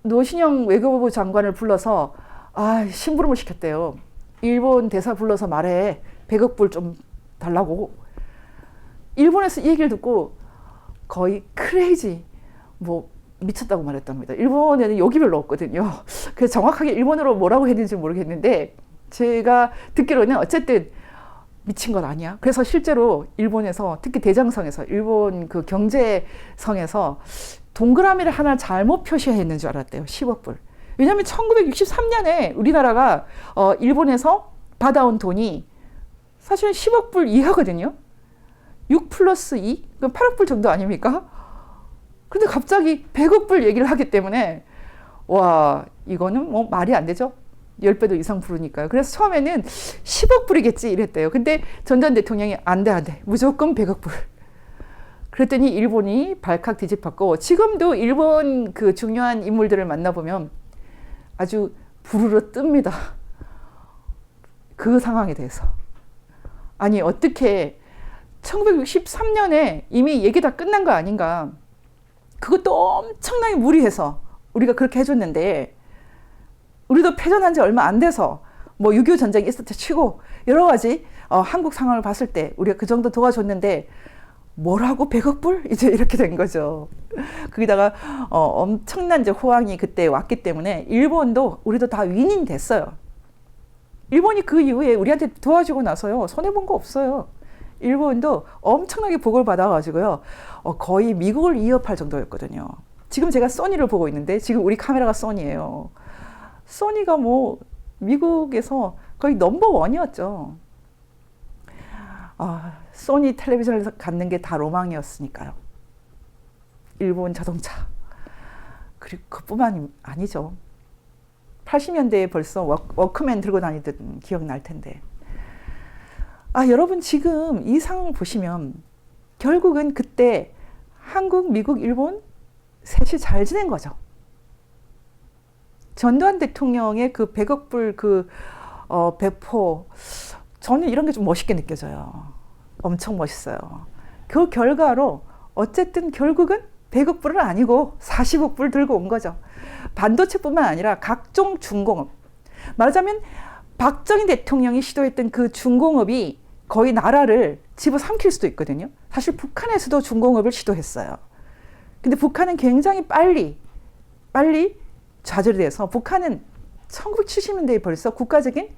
노신영 외교부 장관을 불러서 심부름을 시켰대요. 일본 대사 불러서 말해. 100억 불 좀 달라고. 일본에서 이 얘기를 듣고 거의 크레이지, 미쳤다고 말했답니다. 일본에는 여기 별로 없거든요. 그래서 정확하게 일본어로 뭐라고 했는지 모르겠는데 제가 듣기로는 어쨌든 미친 건 아니야. 그래서 실제로 일본에서 특히 대장성에서 일본 그 경제성에서 동그라미를 하나 잘못 표시했는 줄 알았대요. 10억 불. 왜냐하면 1963년에 우리나라가 일본에서 받아온 돈이 사실은 10억 불 이하거든요. 6 플러스 2? 그럼 8억 불 정도 아닙니까? 근데 갑자기 100억 불 얘기를 하기 때문에 이거는 말이 안 되죠. 10배도 이상 부르니까요. 그래서 처음에는 10억 불이겠지 이랬대요. 근데 전두환 대통령이 안 돼. 무조건 100억 불. 그랬더니 일본이 발칵 뒤집혔고 지금도 일본 그 중요한 인물들을 만나보면 아주 부르르 뜹니다. 그 상황에 대해서. 아니 어떻게 1963년에 이미 얘기 다 끝난 거 아닌가. 그것도 엄청나게 무리해서 우리가 그렇게 해줬는데 우리도 패전한 지 얼마 안 돼서 6.25 전쟁이 있었다 치고 여러 가지 한국 상황을 봤을 때 우리가 그 정도 도와줬는데 뭐라고 100억 불? 이제 이렇게 된 거죠. 거기다가 엄청난 이제 호황이 그때 왔기 때문에 일본도 우리도 다 윈윈 됐어요. 일본이 그 이후에 우리한테 도와주고 나서요. 손해본 거 없어요. 일본도 엄청나게 복을 받아가지고요. 거의 미국을 위협할 정도였거든요. 지금 제가 소니를 보고 있는데 지금 우리 카메라가 소니예요. 소니가 미국에서 거의 넘버원이었죠. 소니 텔레비전을 갖는 게 다 로망이었으니까요. 일본 자동차. 그리고 그뿐만 아니죠. 80년대에 벌써 워크맨 들고 다니던 기억날 텐데. 여러분 지금 이 상황을 보시면 결국은 그때 한국, 미국, 일본 셋이 잘 지낸 거죠. 전두환 대통령의 그 100억 불 배포 저는 이런 게 좀 멋있게 느껴져요. 엄청 멋있어요. 그 결과로 어쨌든 결국은 100억 불은 아니고 40억 불 들고 온 거죠. 반도체뿐만 아니라 각종 중공업. 말하자면 박정희 대통령이 시도했던 그 중공업이 거의 나라를 집어삼킬 수도 있거든요. 사실 북한에서도 중공업을 시도했어요. 근데 북한은 굉장히 빨리 좌절이 돼서 북한은 1970년대에 벌써 국가적인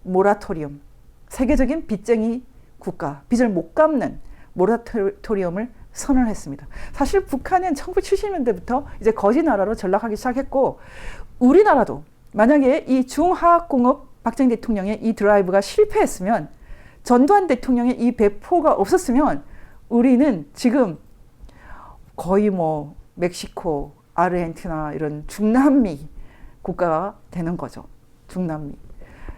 모라토리엄, 세계적인 빚쟁이 국가, 빚을 못 갚는 모라토리엄을 선언했습니다. 사실 북한은 1970년대부터 이제 거지 나라로 전락하기 시작했고, 우리나라도 만약에 이 중화학공업 박정희 대통령의 이 드라이브가 실패했으면, 전두환 대통령의 이 배포가 없었으면 우리는 지금 거의 뭐 멕시코, 아르헨티나 이런 중남미 국가가 되는 거죠. 중남미.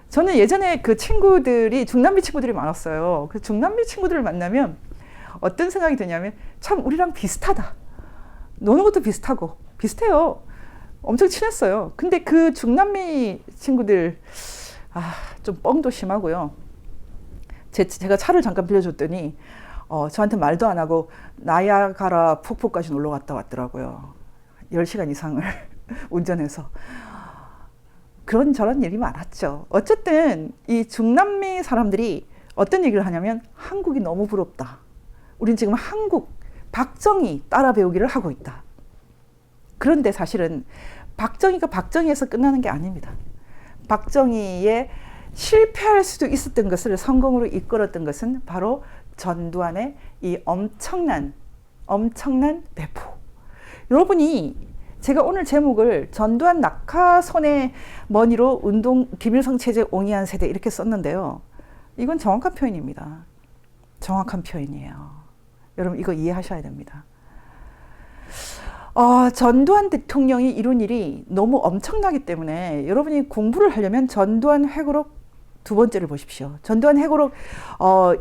저는 예전에 그 친구들이 중남미 친구들이 많았어요. 그 중남미 친구들을 만나면 어떤 생각이 드냐면 참 우리랑 비슷하다. 노는 것도 비슷하고 비슷해요. 엄청 친했어요. 근데 그 중남미 친구들 좀 뻥도 심하고요. 제가 차를 잠깐 빌려줬더니 저한테 말도 안 하고 나야가라 폭포까지 놀러 갔다 왔더라고요. 10시간 이상을 운전해서. 그런저런 일이 많았죠. 어쨌든 이 중남미 사람들이 어떤 얘기를 하냐면 한국이 너무 부럽다. 우린 지금 한국, 박정희 따라 배우기를 하고 있다. 그런데 사실은 박정희가 박정희에서 끝나는 게 아닙니다. 박정희의 실패할 수도 있었던 것을 성공으로 이끌었던 것은 바로 전두환의 이 엄청난 배포. 여러분이 제가 오늘 제목을 전두환 낙하손의 머니로 운동 김일성 체제 옹이한 세대 이렇게 썼는데요. 이건 정확한 표현입니다. 정확한 표현이에요. 여러분 이거 이해하셔야 됩니다. 전두환 대통령이 이룬 일이 너무 엄청나기 때문에 여러분이 공부를 하려면 전두환 회고록 두 번째를 보십시오. 전두환 회고록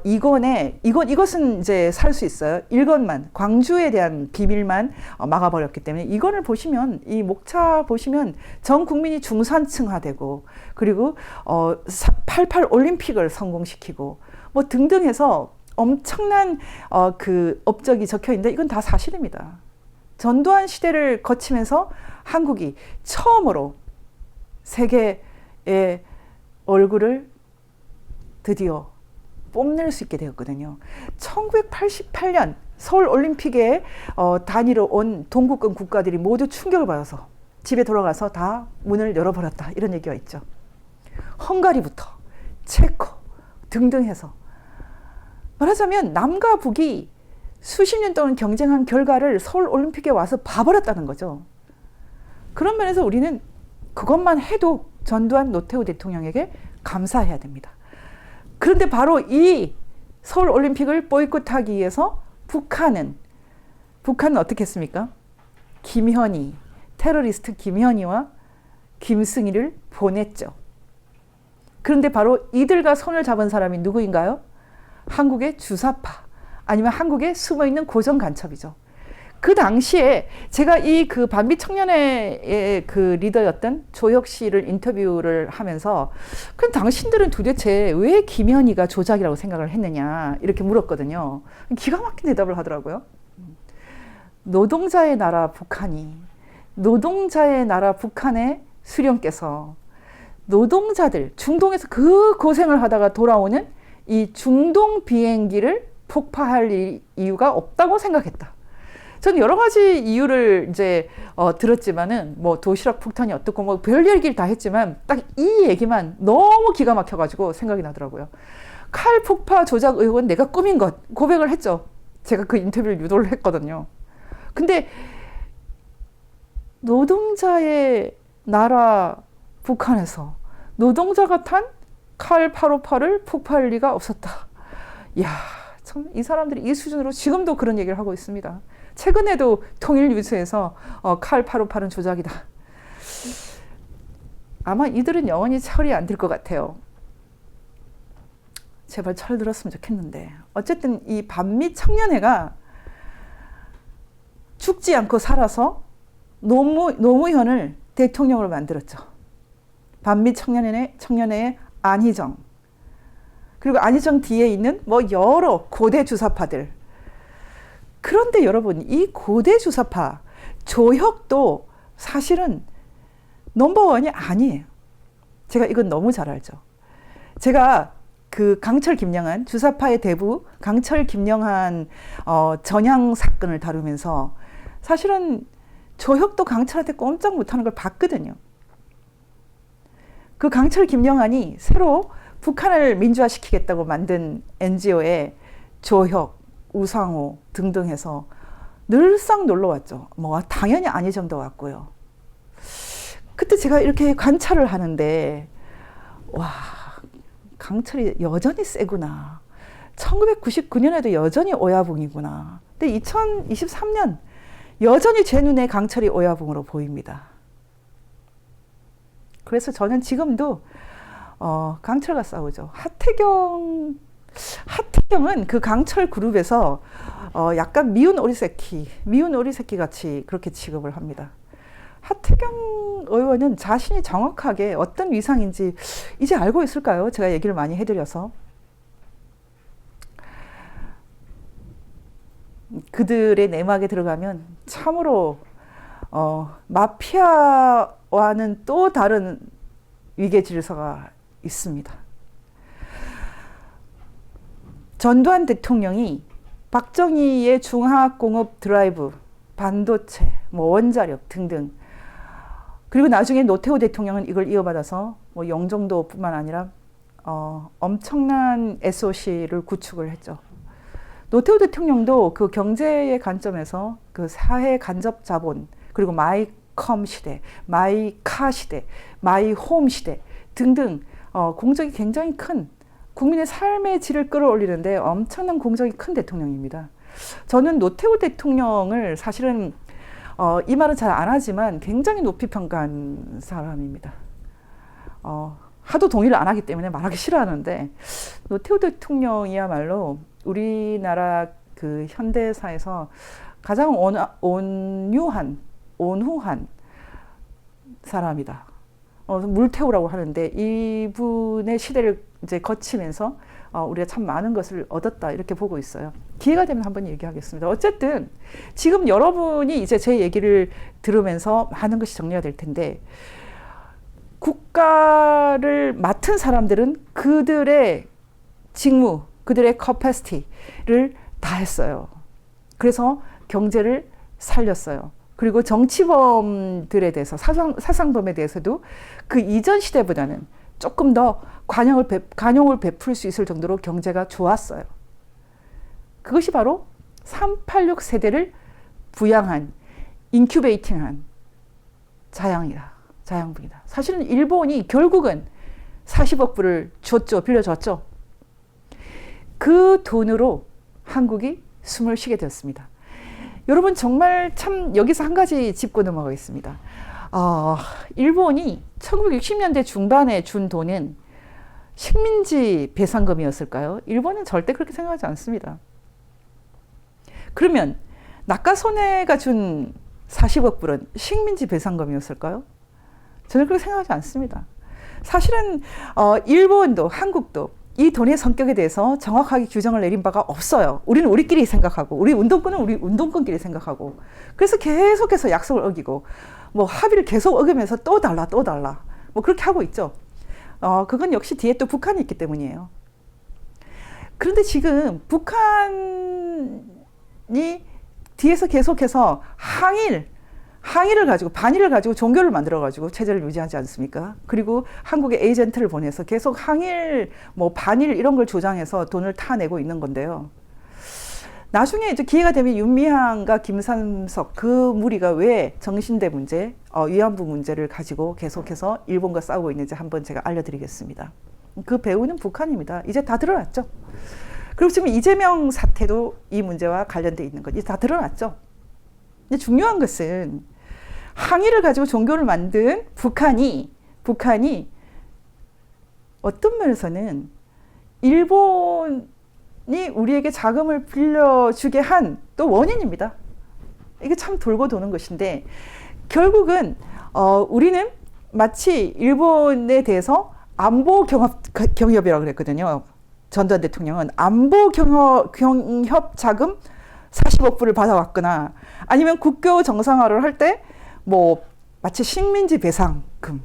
이것은 이제 살 수 있어요. 1권만 광주에 대한 비밀만 막아버렸기 때문에 이건을 보시면 이 목차 보시면 전 국민이 중산층화되고 그리고 88 올림픽을 성공시키고 뭐 등등 해서 엄청난 그 업적이 적혀 있는데 이건 다 사실입니다. 전두환 시대를 거치면서 한국이 처음으로 세계의 얼굴을 드디어 뽐낼 수 있게 되었거든요. 1988년 서울올림픽에 단위로 온 동구권 국가들이 모두 충격을 받아서 집에 돌아가서 다 문을 열어버렸다. 이런 얘기가 있죠. 헝가리부터 체코 등등 해서 말하자면 남과 북이 수십 년 동안 경쟁한 결과를 서울올림픽에 와서 봐버렸다는 거죠. 그런 면에서 우리는 그것만 해도 전두환 노태우 대통령에게 감사해야 됩니다. 그런데 바로 이 서울올림픽을 보이콧하기 위해서 북한은 어떻게 했습니까? 김현희, 테러리스트 김현희와 김승희를 보냈죠. 그런데 바로 이들과 손을 잡은 사람이 누구인가요? 한국의 주사파 아니면 한국에 숨어있는 고정 간첩이죠. 그 당시에 제가 이 그 반미 청년회의 그 리더였던 조혁 씨를 인터뷰를 하면서 그럼 당신들은 도대체 왜 김현희가 조작이라고 생각을 했느냐 이렇게 물었거든요. 기가 막힌 대답을 하더라고요. 노동자의 나라 북한이 노동자의 나라 북한의 수령께서 노동자들 중동에서 그 고생을 하다가 돌아오는 이 중동 비행기를 폭파할 이유가 없다고 생각했다. 저는 여러 가지 이유를 이제 들었지만은 뭐 도시락 폭탄이 어떻고 뭐 별 얘기를 다 했지만 딱 이 얘기만 너무 기가 막혀가지고 생각이 나더라고요. 칼 폭파 조작 의혹은 내가 꾸민 것 고백을 했죠. 제가 그 인터뷰를 유도를 했거든요. 근데 노동자의 나라 북한에서 노동자가 탄 칼 858을 폭파할 리가 없었다. 이야, 참 이 사람들이 이 수준으로 지금도 그런 얘기를 하고 있습니다. 최근에도 통일뉴스에서 칼 858은 조작이다. 아마 이들은 영원히 철이 안 들 것 같아요. 제발 철 들었으면 좋겠는데. 어쨌든 이 반미 청년회가 죽지 않고 살아서 노무현을 대통령으로 만들었죠. 반미 청년회의 안희정. 그리고 안희정 뒤에 있는 뭐 여러 고대 주사파들. 그런데 여러분, 이 고대 주사파 조혁도 사실은 넘버원이 아니에요. 제가 이건 너무 잘 알죠. 제가 그 강철 김영한 주사파의 대부 강철 김영한 전향 사건을 다루면서 사실은 조혁도 강철한테 꼼짝 못하는 걸 봤거든요. 그 강철 김영한이 새로 북한을 민주화시키겠다고 만든 NGO에 조혁, 우상호 등등 해서 늘상 놀러 왔죠. 뭐 당연히 안희정도 왔고요. 그때 제가 이렇게 관찰을 하는데 와, 강철이 여전히 세구나. 1999년에도 여전히 오야붕이구나. 근데 2023년 여전히 제 눈에 강철이 오야붕으로 보입니다. 그래서 저는 지금도 강철과 싸우죠. 하태경은 그 강철 그룹에서 약간 미운 오리새끼 같이 그렇게 취급을 합니다. 하태경 의원은 자신이 정확하게 어떤 위상인지 이제 알고 있을까요? 제가 얘기를 많이 해드려서. 그들의 내막에 들어가면 참으로 마피아와는 또 다른 위계 질서가 있습니다. 전두환 대통령이 박정희의 중화학공업 드라이브, 반도체, 뭐 원자력 등등, 그리고 나중에 노태우 대통령은 이걸 이어받아서 뭐 영종도뿐만 아니라 엄청난 SOC를 구축을 했죠. 노태우 대통령도 그 경제의 관점에서 그 사회 간접 자본, 그리고 마이컴 시대, 마이카 시대, 마이홈 시대 등등 공적이 굉장히 큰, 국민의 삶의 질을 끌어올리는데 엄청난 공적이 큰 대통령입니다. 저는 노태우 대통령을 사실은 이 말은 잘 안 하지만 굉장히 높이 평가한 사람입니다. 하도 동의를 안 하기 때문에 말하기 싫어하는데, 노태우 대통령이야말로 우리나라 그 현대사에서 가장 온유한 사람이다. 물태우라고 하는데, 이분의 시대를 이제 거치면서 우리가 참 많은 것을 얻었다, 이렇게 보고 있어요. 기회가 되면 한번 얘기하겠습니다. 어쨌든 지금 여러분이 이제 제 얘기를 들으면서 많은 것이 정리가 될 텐데, 국가를 맡은 사람들은 그들의 직무, 그들의 커패시티를 다 했어요. 그래서 경제를 살렸어요. 그리고 정치범들에 대해서, 사상범에 대해서도 그 이전 시대보다는 조금 더 관용을 베풀 수 있을 정도로 경제가 좋았어요. 그것이 바로 386 세대를 부양한, 인큐베이팅한 자양분이다. 사실은 일본이 결국은 40억 불을 빌려줬죠. 그 돈으로 한국이 숨을 쉬게 되었습니다. 여러분, 정말 참 여기서 한 가지 짚고 넘어가겠습니다. 일본이 1960년대 중반에 준 돈은 식민지 배상금이었을까요? 일본은 절대 그렇게 생각하지 않습니다. 그러면 낙가소네가 준 40억 불은 식민지 배상금이었을까요? 저는 그렇게 생각하지 않습니다. 사실은 일본도 한국도 이 돈의 성격에 대해서 정확하게 규정을 내린 바가 없어요. 우리는 우리끼리 생각하고, 우리 운동권은 우리 운동권끼리 생각하고, 그래서 계속해서 약속을 어기고, 뭐 합의를 계속 어기면서 또 달라 뭐 그렇게 하고 있죠. 그건 역시 뒤에 또 북한이 있기 때문이에요. 그런데 지금 북한이 뒤에서 계속해서 항일을 가지고, 반일을 가지고 종교를 만들어가지고 체제를 유지하지 않습니까? 그리고 한국에 에이전트를 보내서 계속 항일, 뭐 반일 이런 걸 조장해서 돈을 타내고 있는 건데요. 나중에 이제 기회가 되면 윤미향과 김삼석 그 무리가 왜 정신대 문제, 위안부 문제를 가지고 계속해서 일본과 싸우고 있는지 한번 제가 알려드리겠습니다. 그 배후는 북한입니다. 이제 다 드러났죠. 그리고 지금 이재명 사태도 이 문제와 관련돼 있는 것, 이제 다 드러났죠. 근데 중요한 것은 항일을 가지고 종교를 만든 북한이 어떤 면에서는 일본이 우리에게 자금을 빌려주게 한 또 원인입니다. 이게 참 돌고 도는 것인데, 결국은 우리는 마치 일본에 대해서 안보 경협이라고 그랬거든요. 전두환 대통령은 안보 경협 자금 40억 불을 받아왔거나 아니면 국교 정상화를 할 때 뭐 마치 식민지 배상금,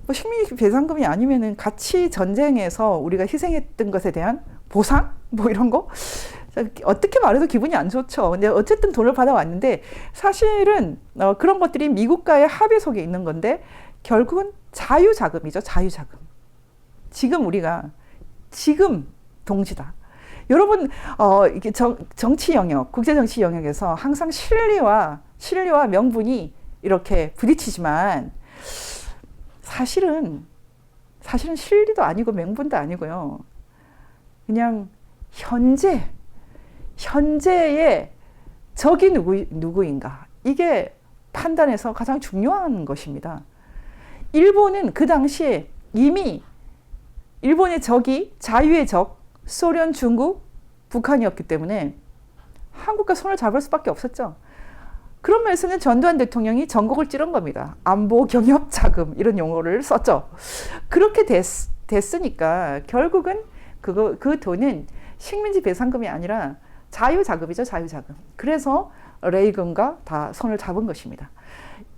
뭐 식민지 배상금이 아니면은 같이 전쟁에서 우리가 희생했던 것에 대한 보상 뭐 이런 거 어떻게 말해도 기분이 안 좋죠. 근데 어쨌든 돈을 받아왔는데 사실은 그런 것들이 미국과의 합의 속에 있는 건데 결국은 자유자금이죠. 자유자금. 지금 우리가 지금 동지다. 여러분 이게 정치 영역, 국제 정치 영역에서 항상 실리와 명분이 이렇게 부딪히지만 사실은 실리도 아니고 명분도 아니고요. 그냥 현재의 적이 누구인가 이게 판단에서 가장 중요한 것입니다. 일본은 그 당시에 이미 일본의 적이 자유의 적 소련, 중국, 북한이었기 때문에 한국과 손을 잡을 수밖에 없었죠. 그런 면에서는 전두환 대통령이 전곡을 찌른 겁니다. 안보 경협 자금 이런 용어를 썼죠. 그렇게 됐으니까 결국은 그 돈은 식민지 배상금이 아니라 자유자금이죠. 자유자금. 그래서 레이건과 다 손을 잡은 것입니다.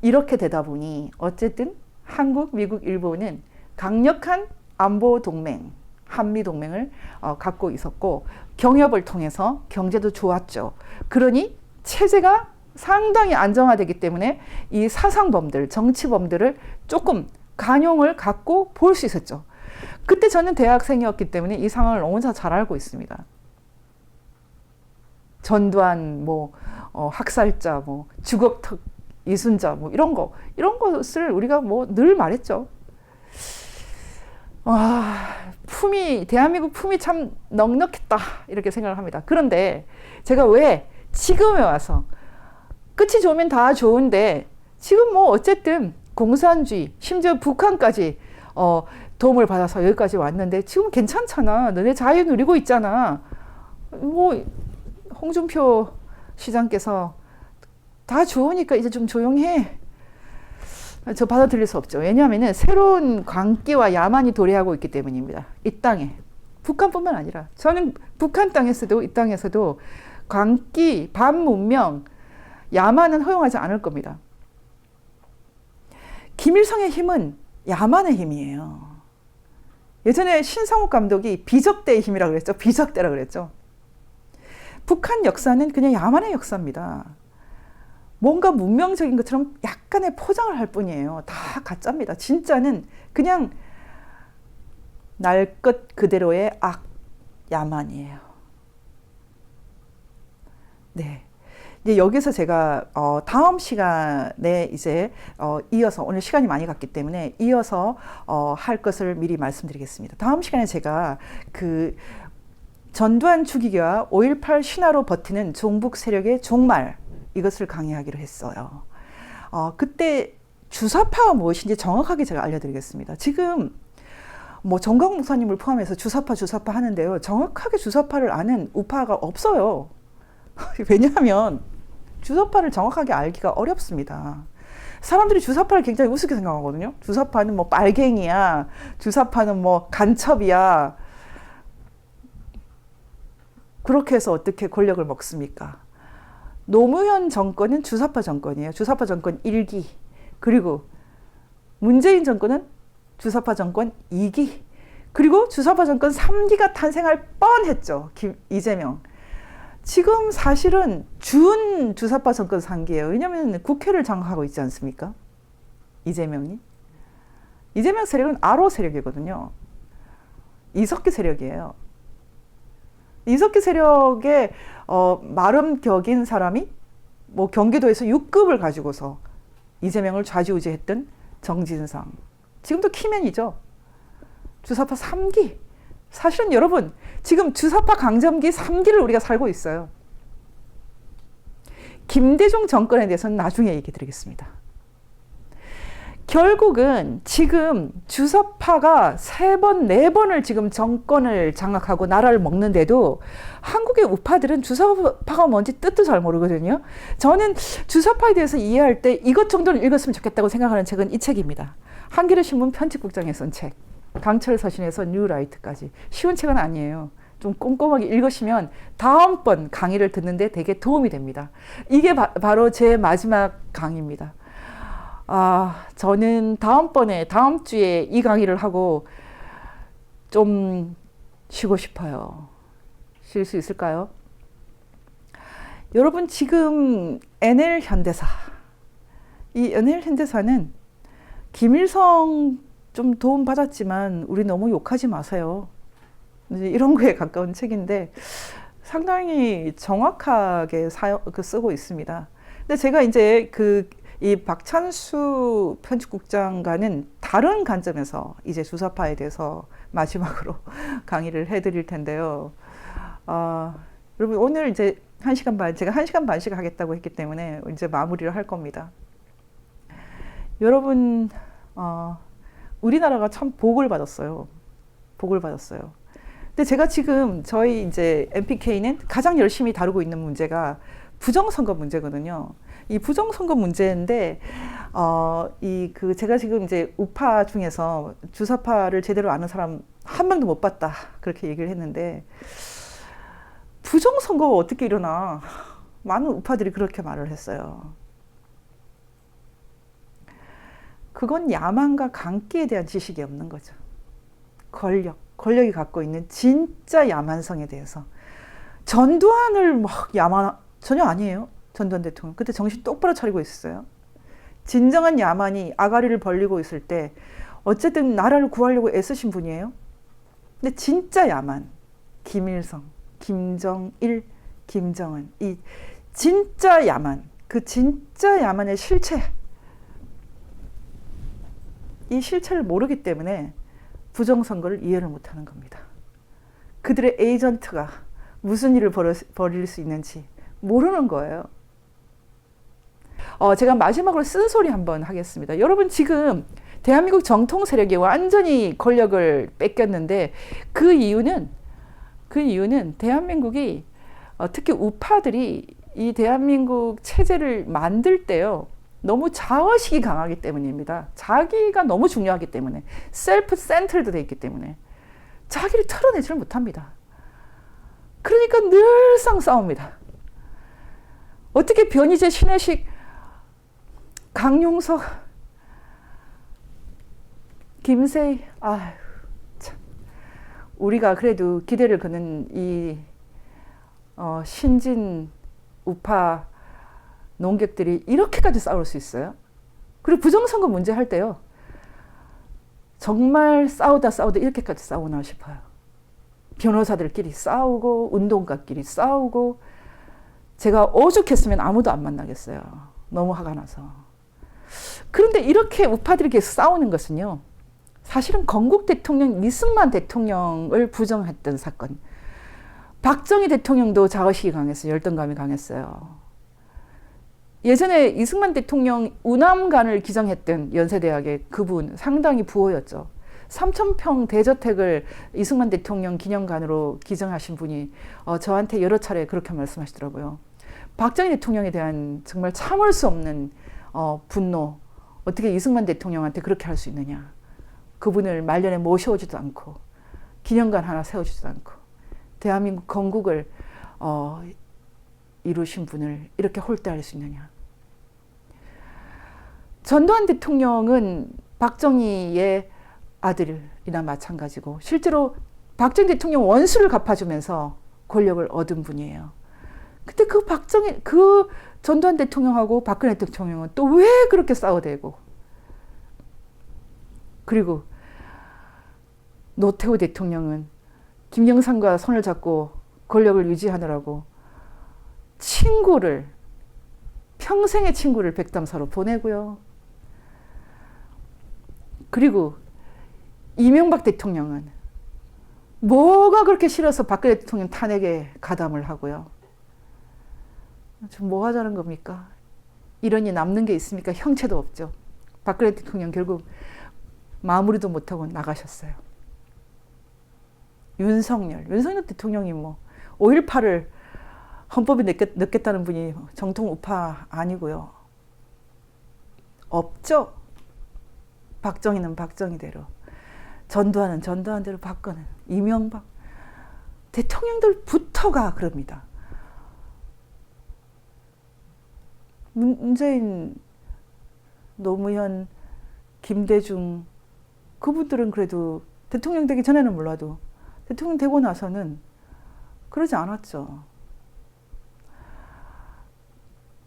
이렇게 되다 보니 어쨌든 한국, 미국, 일본은 강력한 안보 동맹, 한미 동맹을 갖고 있었고 경협을 통해서 경제도 좋았죠. 그러니 체제가 상당히 안정화되기 때문에 이 사상범들, 정치범들을 조금 관용을 갖고 볼 수 있었죠. 그때 저는 대학생이었기 때문에 이 상황을 너무나 잘 알고 있습니다. 전두환, 학살자, 주걱턱 이순자, 이런 것을 우리가 늘 말했죠. 와, 대한민국 품이 참 넉넉했다 이렇게 생각을 합니다. 그런데 제가 왜 지금에 와서 끝이 좋으면 다 좋은데 지금 어쨌든 공산주의 심지어 북한까지 도움을 받아서 여기까지 왔는데 지금 괜찮잖아. 너네 자유 누리고 있잖아. 홍준표 시장께서 다 좋으니까 이제 좀 조용해. 저 받아들일 수 없죠. 왜냐하면 새로운 광기와 야만이 도래하고 있기 때문입니다. 이 땅에. 북한뿐만 아니라 저는 북한 땅에서도 이 땅에서도 광기, 반문명, 야만은 허용하지 않을 겁니다. 김일성의 힘은 야만의 힘이에요. 예전에 신상욱 감독이 비적대의 힘이라고 그랬죠. 비적대라고 그랬죠. 북한 역사는 그냥 야만의 역사입니다. 뭔가 문명적인 것처럼 약간의 포장을 할 뿐이에요. 다 가짜입니다. 진짜는 그냥 날 것 그대로의 야만이에요. 네. 이제 여기서 제가 다음 시간에 이제 이어서 오늘 시간이 많이 갔기 때문에 이어서 할 것을 미리 말씀드리겠습니다. 다음 시간에 제가 그 전두환 죽이기와 5.18 신화로 버티는 종북 세력의 종말 이것을 강의하기로 했어요. 그때 주사파가 무엇인지 정확하게 제가 알려드리겠습니다. 지금 정광 목사님을 포함해서 주사파 하는데요. 정확하게 주사파를 아는 우파가 없어요. 왜냐하면 주사파를 정확하게 알기가 어렵습니다. 사람들이 주사파를 굉장히 우습게 생각하거든요. 주사파는 빨갱이야. 주사파는 간첩이야. 그렇게 해서 어떻게 권력을 먹습니까? 노무현 정권은 주사파 정권이에요. 주사파 정권 1기. 그리고 문재인 정권은 주사파 정권 2기. 그리고 주사파 정권 3기가 탄생할 뻔했죠. 이재명. 지금 사실은 준 주사파 정권 3기예요. 왜냐하면 국회를 장악하고 있지 않습니까? 이재명이. 이재명 세력은 아로 세력이거든요. 이석기 세력이에요. 이석기 세력의 마름 격인 사람이 경기도에서 6급을 가지고서 이재명을 좌지우지했던 정진상. 지금도 키맨이죠. 주사파 3기. 사실은 여러분 지금 주사파 강점기 3기를 우리가 살고 있어요. 김대중 정권에 대해서는 나중에 얘기 드리겠습니다. 결국은 지금 주사파가 3번, 4번을 지금 정권을 장악하고 나라를 먹는데도 한국의 우파들은 주사파가 뭔지 뜻도 잘 모르거든요. 저는 주사파에 대해서 이해할 때 이것 정도는 읽었으면 좋겠다고 생각하는 책은 이 책입니다. 한겨레 신문 편집국장에 쓴 책. 강철 서신에서 뉴라이트까지. 쉬운 책은 아니에요. 좀 꼼꼼하게 읽으시면 다음번 강의를 듣는데 되게 도움이 됩니다. 이게 바로 제 마지막 강의입니다. 저는 다음 주에 이 강의를 하고 좀 쉬고 싶어요. 쉴 수 있을까요? 여러분, 지금 NL 현대사, 이 NL 현대사는 김일성 좀 도움 받았지만 우리 너무 욕하지 마세요. 이런 거에 가까운 책인데 상당히 정확하게 쓰고 있습니다. 근데 제가 이제 이 박찬수 편집국장과는 다른 관점에서 이제 주사파에 대해서 마지막으로 강의를 해드릴 텐데요. 여러분, 오늘 이제 1시간 반, 제가 1시간 반씩 하겠다고 했기 때문에 이제 마무리를 할 겁니다. 여러분, 우리나라가 참 복을 받았어요. 복을 받았어요. 근데 제가 지금 저희 이제 MPK는 가장 열심히 다루고 있는 문제가 부정선거 문제거든요. 이 부정선거 문제인데, 제가 지금 이제 우파 중에서 주사파를 제대로 아는 사람 한 명도 못 봤다. 그렇게 얘기를 했는데, 부정선거가 어떻게 일어나? 많은 우파들이 그렇게 말을 했어요. 그건 야만과 강기에 대한 지식이 없는 거죠. 권력이 갖고 있는 진짜 야만성에 대해서. 전두환을 막 전혀 아니에요. 전두환 대통령. 그때 정신 똑바로 차리고 있었어요. 진정한 야만이 아가리를 벌리고 있을 때 어쨌든 나라를 구하려고 애쓰신 분이에요. 근데 진짜 야만, 김일성, 김정일, 김정은, 이 진짜 야만, 그 진짜 야만의 실체, 이 실체를 모르기 때문에 부정선거를 이해를 못하는 겁니다. 그들의 에이전트가 무슨 일을 벌일 수 있는지 모르는 거예요. 제가 마지막으로 쓴소리 한번 하겠습니다. 여러분, 지금 대한민국 정통 세력이 완전히 권력을 뺏겼는데 그 이유는 대한민국이 특히 우파들이 이 대한민국 체제를 만들 때요, 너무 자의식이 강하기 때문입니다. 자기가 너무 중요하기 때문에, 셀프 센터드 돼 있기 때문에 자기를 털어내지를 못합니다. 그러니까 늘상 싸웁니다. 어떻게 변희재, 신혜식, 강용석, 김세희, 참. 우리가 그래도 기대를 거는 이 신진 우파 농객들이 이렇게까지 싸울 수 있어요? 그리고 부정선거 문제 할 때요, 정말 싸우다 이렇게까지 싸우나 싶어요. 변호사들끼리 싸우고 운동가끼리 싸우고. 제가 오죽했으면 아무도 안 만나겠어요. 너무 화가 나서. 그런데 이렇게 우파들이 계속 싸우는 것은요, 사실은 건국 대통령 이승만 대통령을 부정했던 사건. 박정희 대통령도 자의식이 강했어요. 열등감이 강했어요. 예전에 이승만 대통령 우남관을 기정했던 연세대학의 그분 상당히 부호였죠. 3,000평 대저택을 이승만 대통령 기념관으로 기정하신 분이 저한테 여러 차례 그렇게 말씀하시더라고요. 박정희 대통령에 대한 정말 참을 수 없는 분노. 어떻게 이승만 대통령한테 그렇게 할 수 있느냐. 그분을 말년에 모셔오지도 않고 기념관 하나 세워주지도 않고 대한민국 건국을 이루신 분을 이렇게 홀대할 수 있느냐. 전두환 대통령은 박정희의 아들이나 마찬가지고 실제로 박정희 대통령 원수를 갚아주면서 권력을 얻은 분이에요. 근데 그 전두환 대통령하고 박근혜 대통령은 또 왜 그렇게 싸워대고, 그리고 노태우 대통령은 김영삼과 손을 잡고 권력을 유지하느라고 평생의 친구를 백담사로 보내고요. 그리고 이명박 대통령은 뭐가 그렇게 싫어서 박근혜 대통령 탄핵에 가담을 하고요. 좀 뭐 하자는 겁니까? 이런이 남는 게 있습니까? 형체도 없죠. 박근혜 대통령 결국 마무리도 못하고 나가셨어요. 윤석열 대통령이 5.18을 헌법에 넣겠다는 분이 정통 우파 아니고요. 없죠. 박정희는 박정희대로. 전두환은 대로 박근혜, 이명박 대통령들부터가 그럽니다. 문재인, 노무현, 김대중 그분들은 그래도 대통령 되기 전에는 몰라도 대통령 되고 나서는 그러지 않았죠.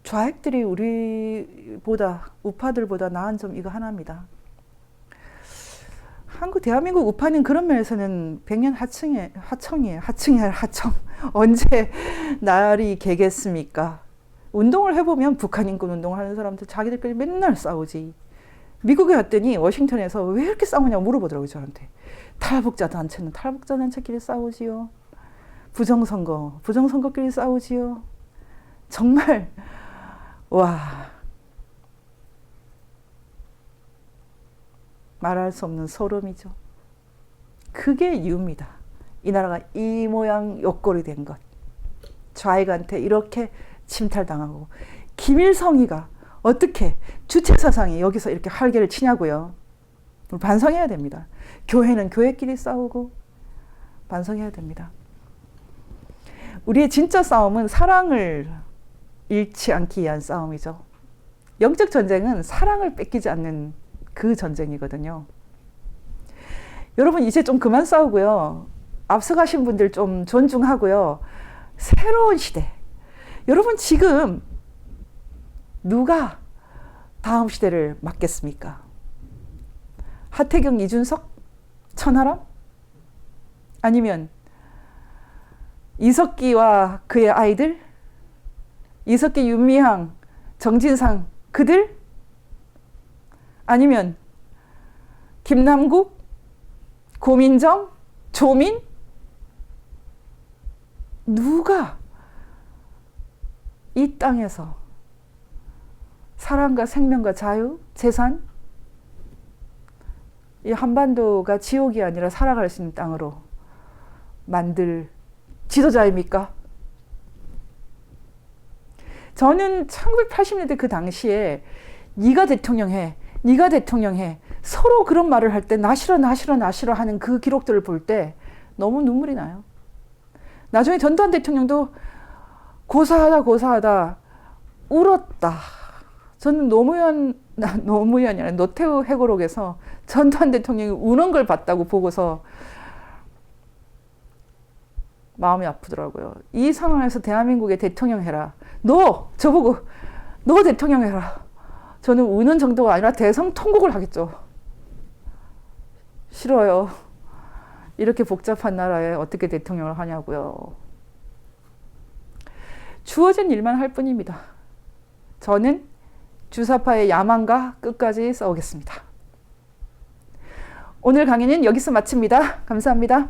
좌익들이 우리보다, 우파들보다 나은 점 이거 하나입니다. 대한민국 우파는 그런 면에서는 백년 하청이에요. 하청. 언제 날이 개겠습니까? 운동을 해보면 북한 인권 운동을 하는 사람들 자기들끼리 맨날 싸우지. 미국에 갔더니 워싱턴에서 왜 이렇게 싸우냐고 물어보더라고요, 저한테. 탈북자 단체는 탈북자 단체끼리 싸우지요. 부정선거끼리 싸우지요. 정말 와, 말할 수 없는 소름이죠. 그게 이유입니다. 이 나라가 이 모양 요꼴이 된 것. 좌익한테 이렇게 침탈당하고 김일성이가 어떻게 주체사상이 여기서 이렇게 활개를 치냐고요. 반성해야 됩니다. 교회는 교회끼리 싸우고 반성해야 됩니다. 우리의 진짜 싸움은 사랑을 잃지 않기 위한 싸움이죠. 영적 전쟁은 사랑을 뺏기지 않는 그 전쟁이거든요. 여러분 이제 좀 그만 싸우고요. 앞서가신 분들 좀 존중하고요. 새로운 시대. 여러분 지금 누가 다음 시대를 맡겠습니까? 하태경, 이준석, 천하람? 아니면 이석기와 그의 아이들? 이석기, 윤미향, 정진상 그들? 아니면 김남국, 고민정, 조민? 누가 이 땅에서 사랑과 생명과 자유, 재산, 이 한반도가 지옥이 아니라 살아갈 수 있는 땅으로 만들 지도자입니까? 저는 1980년대 그 당시에 네가 대통령해, 네가 대통령해 서로 그런 말을 할 때 나 싫어 하는 그 기록들을 볼 때 너무 눈물이 나요. 나중에 전두환 대통령도 고사하다 울었다. 저는 노무현이 아니라 노태우 회고록에서 전두환 대통령이 우는 걸 봤다고 보고서 마음이 아프더라고요. 이 상황에서 대한민국의 대통령 해라. 저보고 너 대통령 해라. 저는 우는 정도가 아니라 대성통곡을 하겠죠. 싫어요. 이렇게 복잡한 나라에 어떻게 대통령을 하냐고요. 주어진 일만 할 뿐입니다. 저는 주사파의 야망과 끝까지 싸우겠습니다. 오늘 강의는 여기서 마칩니다. 감사합니다.